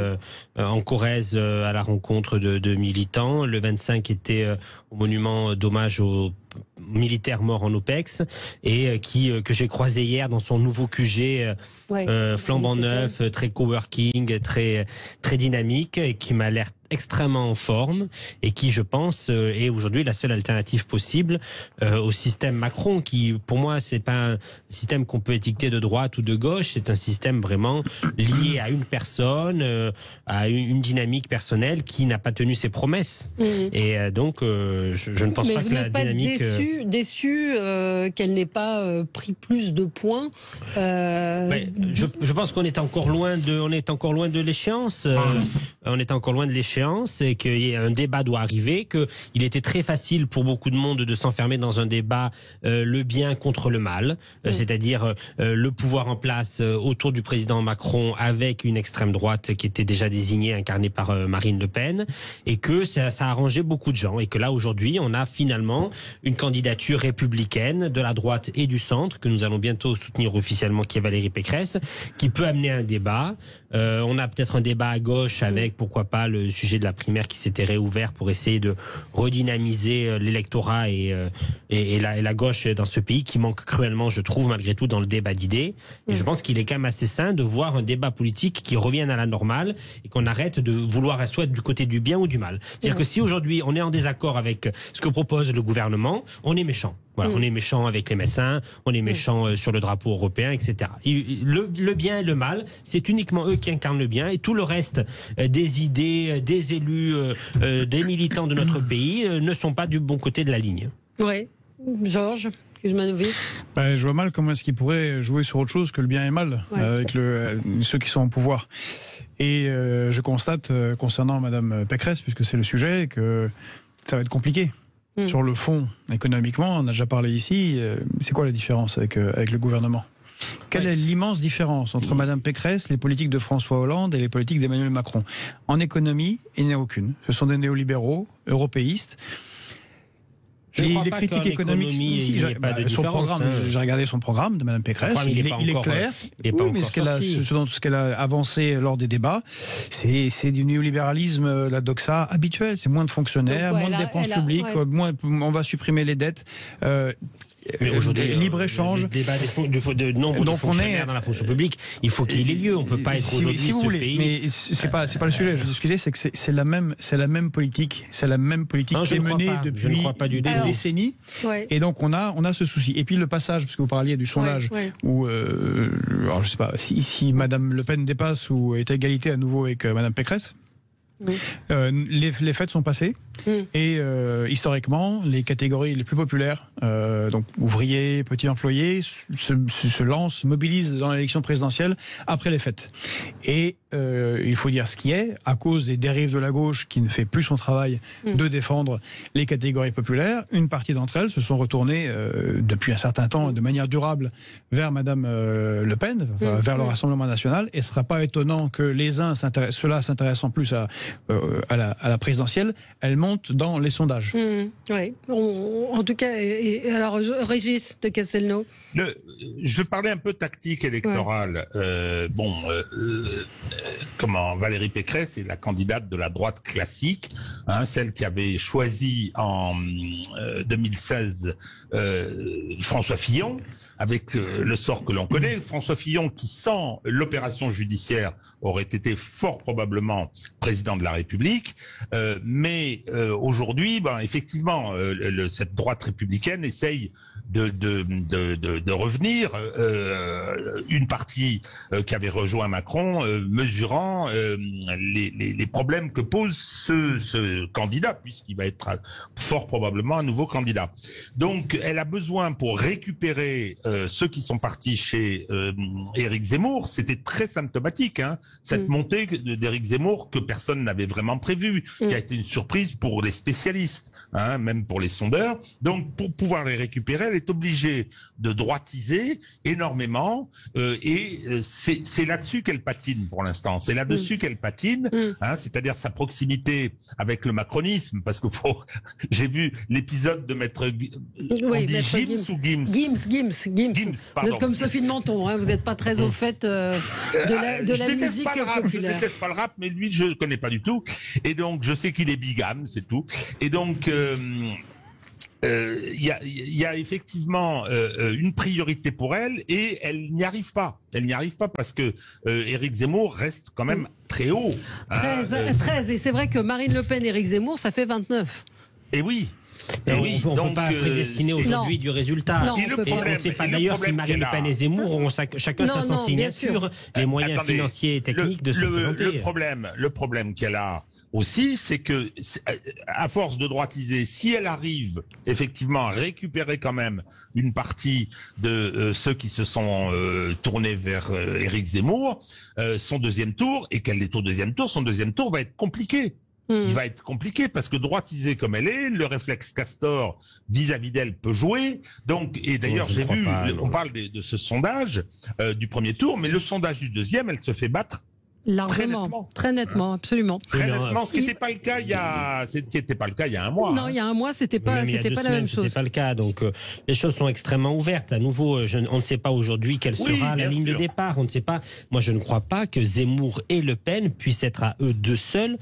en Corrèze à la rencontre de militants. Le 25 était au monument d'hommage aux militaire mort en OPEX et que j'ai croisé hier dans son nouveau QG flambant neuf, très coworking, très dynamique et qui m'a l'air extrêmement en forme et qui, je pense, est aujourd'hui la seule alternative possible au système Macron qui, pour moi, c'est pas un système qu'on peut étiqueter de droite ou de gauche, c'est un système vraiment lié à une personne, à une dynamique personnelle qui n'a pas tenu ses promesses. Et donc, je ne pense pas que la dynamique... déçu qu'elle n'ait pas pris plus de points. Je pense qu'on est encore loin de l'échéance. On est encore loin de l'échéance et qu'un débat doit arriver, qu'il était très facile pour beaucoup de monde de s'enfermer dans un débat le bien contre le mal, c'est-à-dire le pouvoir en place autour du président Macron avec une extrême droite qui était déjà désignée, incarnée par Marine Le Pen, et que ça a arrangé beaucoup de gens, et que là aujourd'hui on a finalement une candidature républicaine de la droite et du centre que nous allons bientôt soutenir officiellement, qui est Valérie Pécresse, qui peut amener un débat. On a peut-être un débat à gauche avec, pourquoi pas, le sujet de la primaire qui s'était réouvert pour essayer de redynamiser l'électorat et la gauche dans ce pays qui manque cruellement, je trouve, malgré tout, dans le débat d'idées. Et je pense qu'il est quand même assez sain de voir un débat politique qui revienne à la normale et qu'on arrête de vouloir soit du côté du bien ou du mal. C'est-à-dire que si aujourd'hui on est en désaccord avec ce que propose le gouvernement, on est méchant. Voilà, on est méchant avec les médecins, on est méchant sur le drapeau européen, etc. Le bien et le mal, c'est uniquement eux qui incarnent le bien, et tout le reste des idées, des élus, des militants de notre pays ne sont pas du bon côté de la ligne. Oui, Georges. Je vois mal comment est-ce qu'ils pourraient jouer sur autre chose que le bien et le mal avec ceux qui sont au pouvoir. Et je constate concernant Madame Pécresse, puisque c'est le sujet, que ça va être compliqué. Sur le fond, économiquement, on a déjà parlé ici, c'est quoi la différence avec le gouvernement ? Quelle est l'immense différence entre Madame Pécresse, les politiques de François Hollande et les politiques d'Emmanuel Macron ? En économie, il n'y en a aucune. Ce sont des néolibéraux, européistes. Et les critiques économiques, son programme, j'ai regardé son programme de Mme Pécresse, il est clair. Mais ce qu'elle a avancé lors des débats, c'est du néolibéralisme, la doxa habituelle. C'est moins de fonctionnaires, moins de dépenses publiques, moins, on va supprimer les dettes. Libre-échange. Le débat de nombre de fonctionnaires dans la fonction publique, il faut qu'il ait lieu. On ne peut pas être aujourd'hui ce pays. Mais c'est pas le sujet. Je vous excusez, c'est que c'est la même politique. C'est la même politique qui est menée depuis des décennies. Et donc on a ce souci. Et puis le passage, parce que vous parliez du sondage, où alors je sais pas si Madame Le Pen dépasse ou est à égalité à nouveau avec Madame Pécresse. Les fêtes sont passées et historiquement les catégories les plus populaires, donc ouvriers, petits employés, se lancent, se mobilisent dans l'élection présidentielle après les fêtes. Et il faut dire ce qui est, à cause des dérives de la gauche qui ne fait plus son travail de défendre les catégories populaires, une partie d'entre elles se sont retournées depuis un certain temps de manière durable vers Madame Le Pen, vers le Rassemblement national, et ce ne sera pas étonnant que les uns, ceux-là s'intéressant plus à la présidentielle, elle monte dans les sondages. Oui, en tout cas, alors Régis de Castelnau. Je vais parler un peu tactique électorale. Ouais. Valérie Pécresse est la candidate de la droite classique, celle qui avait choisi en 2016 François Fillon, avec le sort que l'on connaît. François Fillon qui, sans l'opération judiciaire, aurait été fort probablement président de la République. Mais aujourd'hui, effectivement, cette droite républicaine essaye de revenir, une partie qui avait rejoint Macron, mesurant les problèmes que pose ce candidat, puisqu'il va être fort probablement un nouveau candidat. Donc, elle a besoin, pour récupérer ceux qui sont partis chez Éric Zemmour, c'était très symptomatique, cette montée d'Éric Zemmour que personne n'avait vraiment prévue, qui a été une surprise pour les spécialistes, même pour les sondeurs. Donc, pour pouvoir les récupérer, elle est obligée de droitiser énormément, et c'est là-dessus qu'elle patine pour l'instant. C'est là-dessus qu'elle patine, c'est-à-dire sa proximité avec le macronisme, parce que j'ai vu l'épisode de Maître Gims ou Gims. Gims, pardon. Vous êtes comme Sophie de Menton, vous n'êtes pas très au fait de la musique populaire. Je déteste pas le rap, mais lui, je connais pas du tout. Et donc, je sais qu'il est bigame, c'est tout. Et donc, il y a effectivement une priorité pour elle, et elle n'y arrive pas. Elle n'y arrive pas parce que Éric Zemmour reste quand même très haut. 13, et c'est vrai que Marine Le Pen et Éric Zemmour, ça fait 29. Et oui. On ne peut pas prédestiner aujourd'hui du résultat. Non, on ne sait pas d'ailleurs si Marine Le Pen et Zemmour auront chacun 500 signatures, les moyens financiers et techniques de se présenter. Le problème qu'elle a aussi, c'est que, à force de droitiser, si elle arrive effectivement à récupérer quand même une partie de ceux qui se sont tournés vers Éric Zemmour, son deuxième tour, et qu'elle est au deuxième tour, son deuxième tour va être compliqué. Il va être compliqué parce que droitisée comme elle est, le réflexe Castor vis-à-vis d'elle peut jouer. Donc, et d'ailleurs, j'ai vu, on parle de ce sondage du premier tour, mais le sondage du deuxième, elle se fait battre. Largement, très nettement, absolument. Très nettement, ce qui n'était pas le cas il y a un mois. Non, il y a un mois, c'était pas la même chose. C'était pas le cas. Donc les choses sont extrêmement ouvertes. À nouveau, on ne sait pas aujourd'hui quelle sera la ligne de départ. On ne sait pas. Moi, je ne crois pas que Zemmour et Le Pen puissent être à eux deux seuls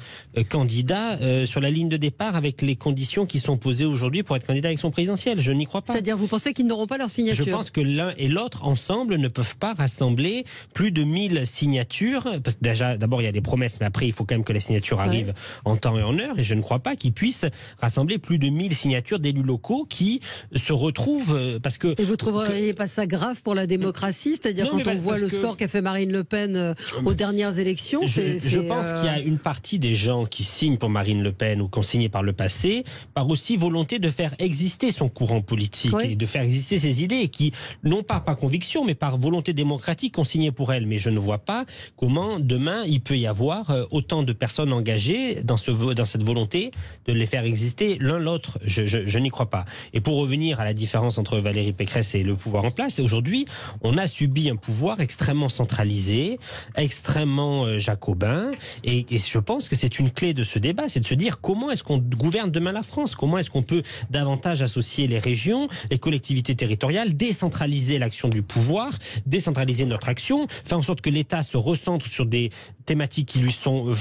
candidats sur la ligne de départ avec les conditions qui sont posées aujourd'hui pour être candidat à l'élection présidentielle. Je n'y crois pas. C'est-à-dire, vous pensez qu'ils n'auront pas leur signature? Je pense que l'un et l'autre ensemble ne peuvent pas rassembler plus de 1000 signatures. Parce que d'abord, il y a des promesses, mais après, il faut quand même que les signatures arrivent en temps et en heure. Et je ne crois pas qu'ils puissent rassembler plus de 1000 signatures d'élus locaux qui se retrouvent parce que. Et vous ne trouveriez pas ça grave pour la démocratie? C'est-à-dire, quand on voit le score qu'a fait Marine Le Pen aux dernières élections, je pense qu'il y a une partie des gens qui signent pour Marine Le Pen ou qui ont signé par le passé, par aussi volonté de faire exister son courant politique et de faire exister ses idées, et qui, non pas par conviction, mais par volonté démocratique, ont signé pour elle. Mais je ne vois pas comment demain il peut y avoir autant de personnes engagées dans cette volonté de les faire exister l'un l'autre. Je n'y crois pas. Et pour revenir à la différence entre Valérie Pécresse et le pouvoir en place, aujourd'hui, on a subi un pouvoir extrêmement centralisé, extrêmement jacobin, et je pense que c'est une clé de ce débat, c'est de se dire comment est-ce qu'on gouverne demain la France, comment est-ce qu'on peut davantage associer les régions, les collectivités territoriales, décentraliser l'action du pouvoir, décentraliser notre action, faire en sorte que l'État se recentre sur des thématiques qui lui sont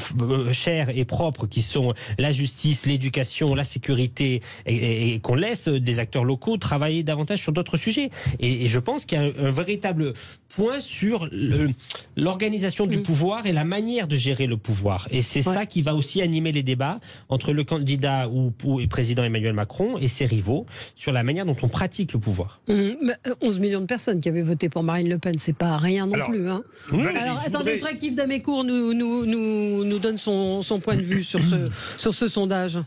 chères et propres, qui sont la justice, l'éducation, la sécurité, et qu'on laisse des acteurs locaux travailler davantage sur d'autres sujets. Et je pense qu'il y a un véritable point sur l'organisation du pouvoir et la manière de gérer le pouvoir. Et c'est ça qui va aussi animer les débats entre le candidat ou président Emmanuel Macron et ses rivaux sur la manière dont on pratique le pouvoir. 11 millions de personnes qui avaient voté pour Marine Le Pen, c'est pas rien non plus. Hein. Alors, attendez, Yves Damécourt nous donne son point de vue sur ce sondage.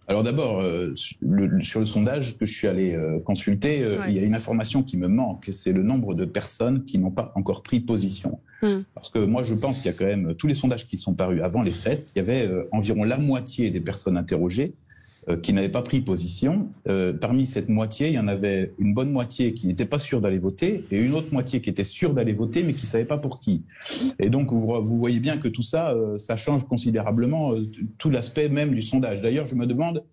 Alors d'abord, sur le sondage que je suis allé consulter, il y a une information qui me manque, c'est le nombre de personnes qui n'ont pas encore pris position. Parce que moi, je pense qu'il y a quand même, tous les sondages qui sont parus avant les fêtes, il y avait environ la moitié des personnes interrogées qui n'avaient pas pris position. Parmi cette moitié, il y en avait une bonne moitié qui n'était pas sûre d'aller voter et une autre moitié qui était sûre d'aller voter mais qui ne savait pas pour qui. Et donc vous voyez bien que tout ça, ça change considérablement tout l'aspect même du sondage. D'ailleurs, je me demande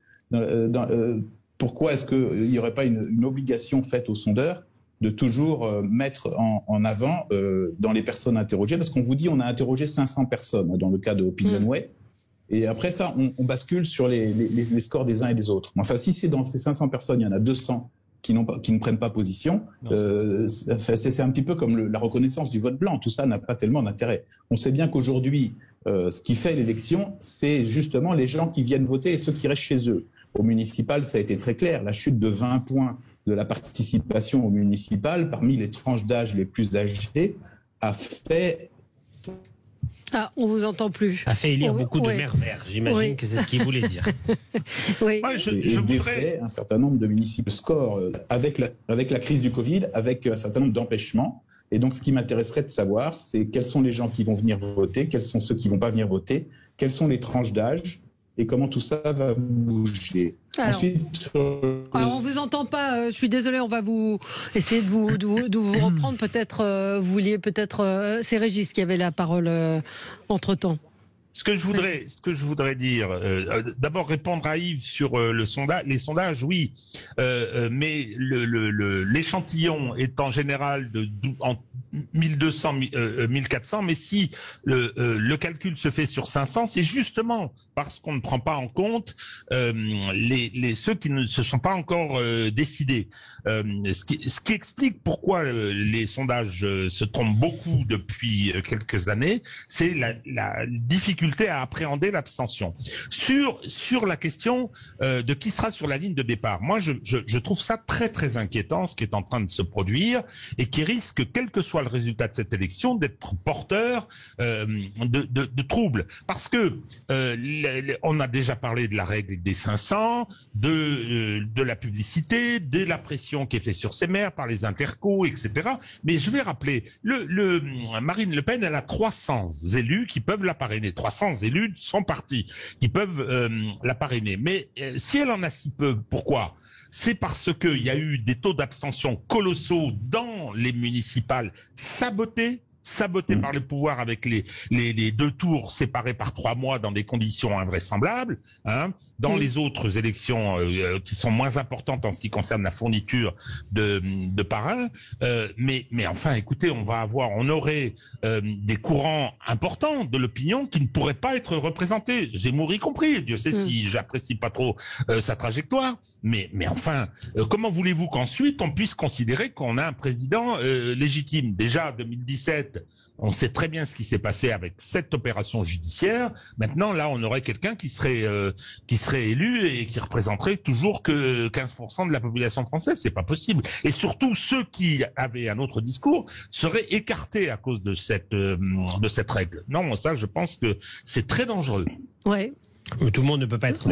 pourquoi est-ce qu'il n'y aurait pas une obligation faite aux sondeurs de toujours mettre en avant dans les personnes interrogées, parce qu'on vous dit on a interrogé 500 personnes dans le cas de Opinionway. Et après ça, on bascule sur les scores des uns et des autres. Enfin, si c'est dans ces 500 personnes, il y en a 200 qui ne prennent pas position, c'est un petit peu comme la reconnaissance du vote blanc. Tout ça n'a pas tellement d'intérêt. On sait bien qu'aujourd'hui, ce qui fait l'élection, c'est justement les gens qui viennent voter et ceux qui restent chez eux. Au municipal, ça a été très clair. La chute de 20 points de la participation au municipal, parmi les tranches d'âge les plus âgées, a fait... Ah, on vous entend plus. A fait élire beaucoup de maires verts. J'imagine que c'est ce qu'il voulait dire. Oui. Moi, je défait un certain nombre de municipaux score avec la crise du Covid, avec un certain nombre d'empêchements. Et donc, ce qui m'intéresserait de savoir, c'est quels sont les gens qui vont venir voter, quels sont ceux qui ne vont pas venir voter, quelles sont les tranches d'âge et comment tout ça va bouger. Ensuite, alors on vous entend pas. Je suis désolé. On va vous essayer de vous reprendre. Peut-être vous vouliez c'est Régis qui avait la parole entre temps. Ce que je voudrais dire, d'abord répondre à Yves sur les sondages, oui, mais l'échantillon est en général de 1200, 1400, mais si le calcul se fait sur 500, c'est justement parce qu'on ne prend pas en compte ceux qui ne se sont pas encore décidés. Ce qui explique pourquoi les sondages se trompent beaucoup depuis quelques années, c'est la difficulté à appréhender l'abstention. Sur la question de qui sera sur la ligne de départ, moi je trouve ça très très inquiétant ce qui est en train de se produire et qui risque, quel que soit le résultat de cette élection, d'être porteur de troubles. Parce que on a déjà parlé de la règle des 500, de la publicité, de la pression qui est faite sur ces maires par les intercos, etc. Mais je vais rappeler, Marine Le Pen, elle a 300 élus qui peuvent la parrainer. 300 élus de son parti qui peuvent la parrainer. Mais si elle en a si peu, pourquoi ? C'est parce qu'il y a eu des taux d'abstention colossaux dans les municipales sabotés par le pouvoir avec les deux tours séparés par 3 mois dans des conditions invraisemblables, dans les autres élections qui sont moins importantes en ce qui concerne la fourniture de parrains. Mais enfin, écoutez, on aurait des courants importants de l'opinion qui ne pourraient pas être représentés. Zemmour y compris. Dieu sait si j'apprécie pas trop sa trajectoire. Mais enfin, comment voulez-vous qu'ensuite on puisse considérer qu'on a un président légitime ? Déjà, 2017, on sait très bien ce qui s'est passé avec cette opération judiciaire. Maintenant, là, on aurait quelqu'un qui serait élu et qui représenterait toujours que 15% de la population française. C'est pas possible. Et surtout, ceux qui avaient un autre discours seraient écartés à cause de cette règle. Non, ça, je pense que c'est très dangereux. Ouais. Tout le monde ne peut pas être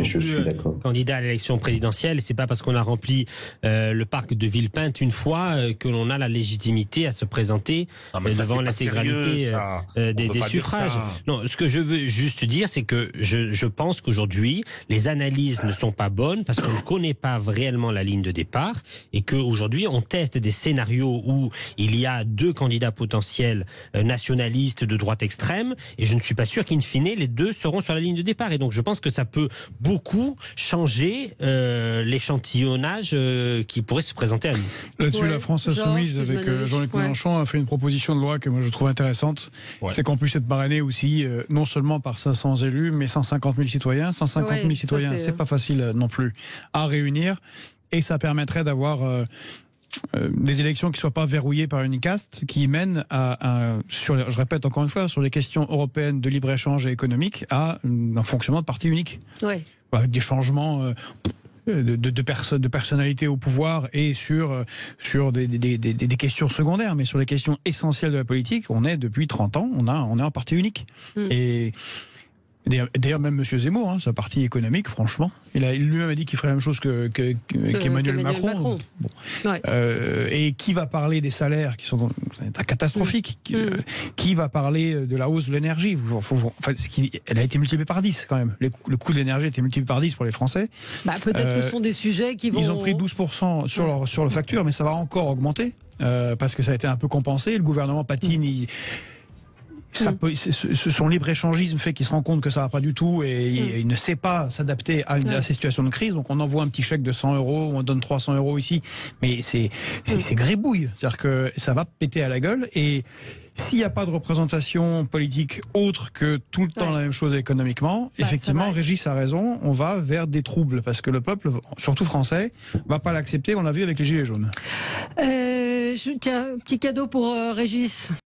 candidat à l'élection présidentielle. Et c'est pas parce qu'on a rempli le parc de Villepinte une fois que l'on a la légitimité à se présenter devant l'intégralité des suffrages. Non, ce que je veux juste dire, c'est que je pense qu'aujourd'hui, les analyses ne sont pas bonnes parce qu'on ne connaît pas réellement la ligne de départ et qu'aujourd'hui, on teste des scénarios où il y a 2 candidats potentiels nationalistes de droite extrême et je ne suis pas sûr qu'in fine, les 2 seront sur la ligne de départ. Et donc, je pense que ça peut beaucoup changer l'échantillonnage qui pourrait se présenter à nous. Là-dessus, la France Insoumise, avec Jean-Luc Mélenchon, a fait une proposition de loi que moi je trouve intéressante. C'est qu'on puisse être parrainé aussi, non seulement par 500 élus, mais 150 000 citoyens. 150 000 citoyens, c'est pas facile non plus à réunir. Et ça permettrait d'avoir... des élections qui ne soient pas verrouillées par une caste, qui mènent je répète encore une fois, sur les questions européennes de libre-échange et économique, à un fonctionnement de parti unique. Ouais. Avec des changements de personnalité au pouvoir et sur des questions secondaires, mais sur les questions essentielles de la politique, on est depuis 30 ans, on est un parti unique. Et D'ailleurs, même M. Zemmour, sa partie économique, franchement, il lui-même a dit qu'il ferait la même chose qu'Emmanuel Macron. Bon. Ouais. Et qui va parler des salaires qui sont catastrophiques Qui va parler de la hausse de l'énergie elle a été multipliée par 10 quand même. Le coût de l'énergie a été multiplié par 10 pour les Français. Peut-être que ce sont des sujets qui vont... Ils ont pris 12% sur leur facture, mais ça va encore augmenter parce que ça a été un peu compensé. Le gouvernement patine, son libre-échangisme fait qu'il se rend compte que ça va pas du tout et il ne sait pas s'adapter à ces situations de crise. Donc on envoie un petit chèque de 100 €, on donne 300 € ici, mais c'est grébouille. C'est-à-dire que ça va péter à la gueule et s'il n'y a pas de représentation politique autre que tout le temps la même chose économiquement, effectivement, Régis a raison, on va vers des troubles parce que le peuple, surtout français, va pas l'accepter. On l'a vu avec les Gilets jaunes. Tiens, un petit cadeau pour Régis.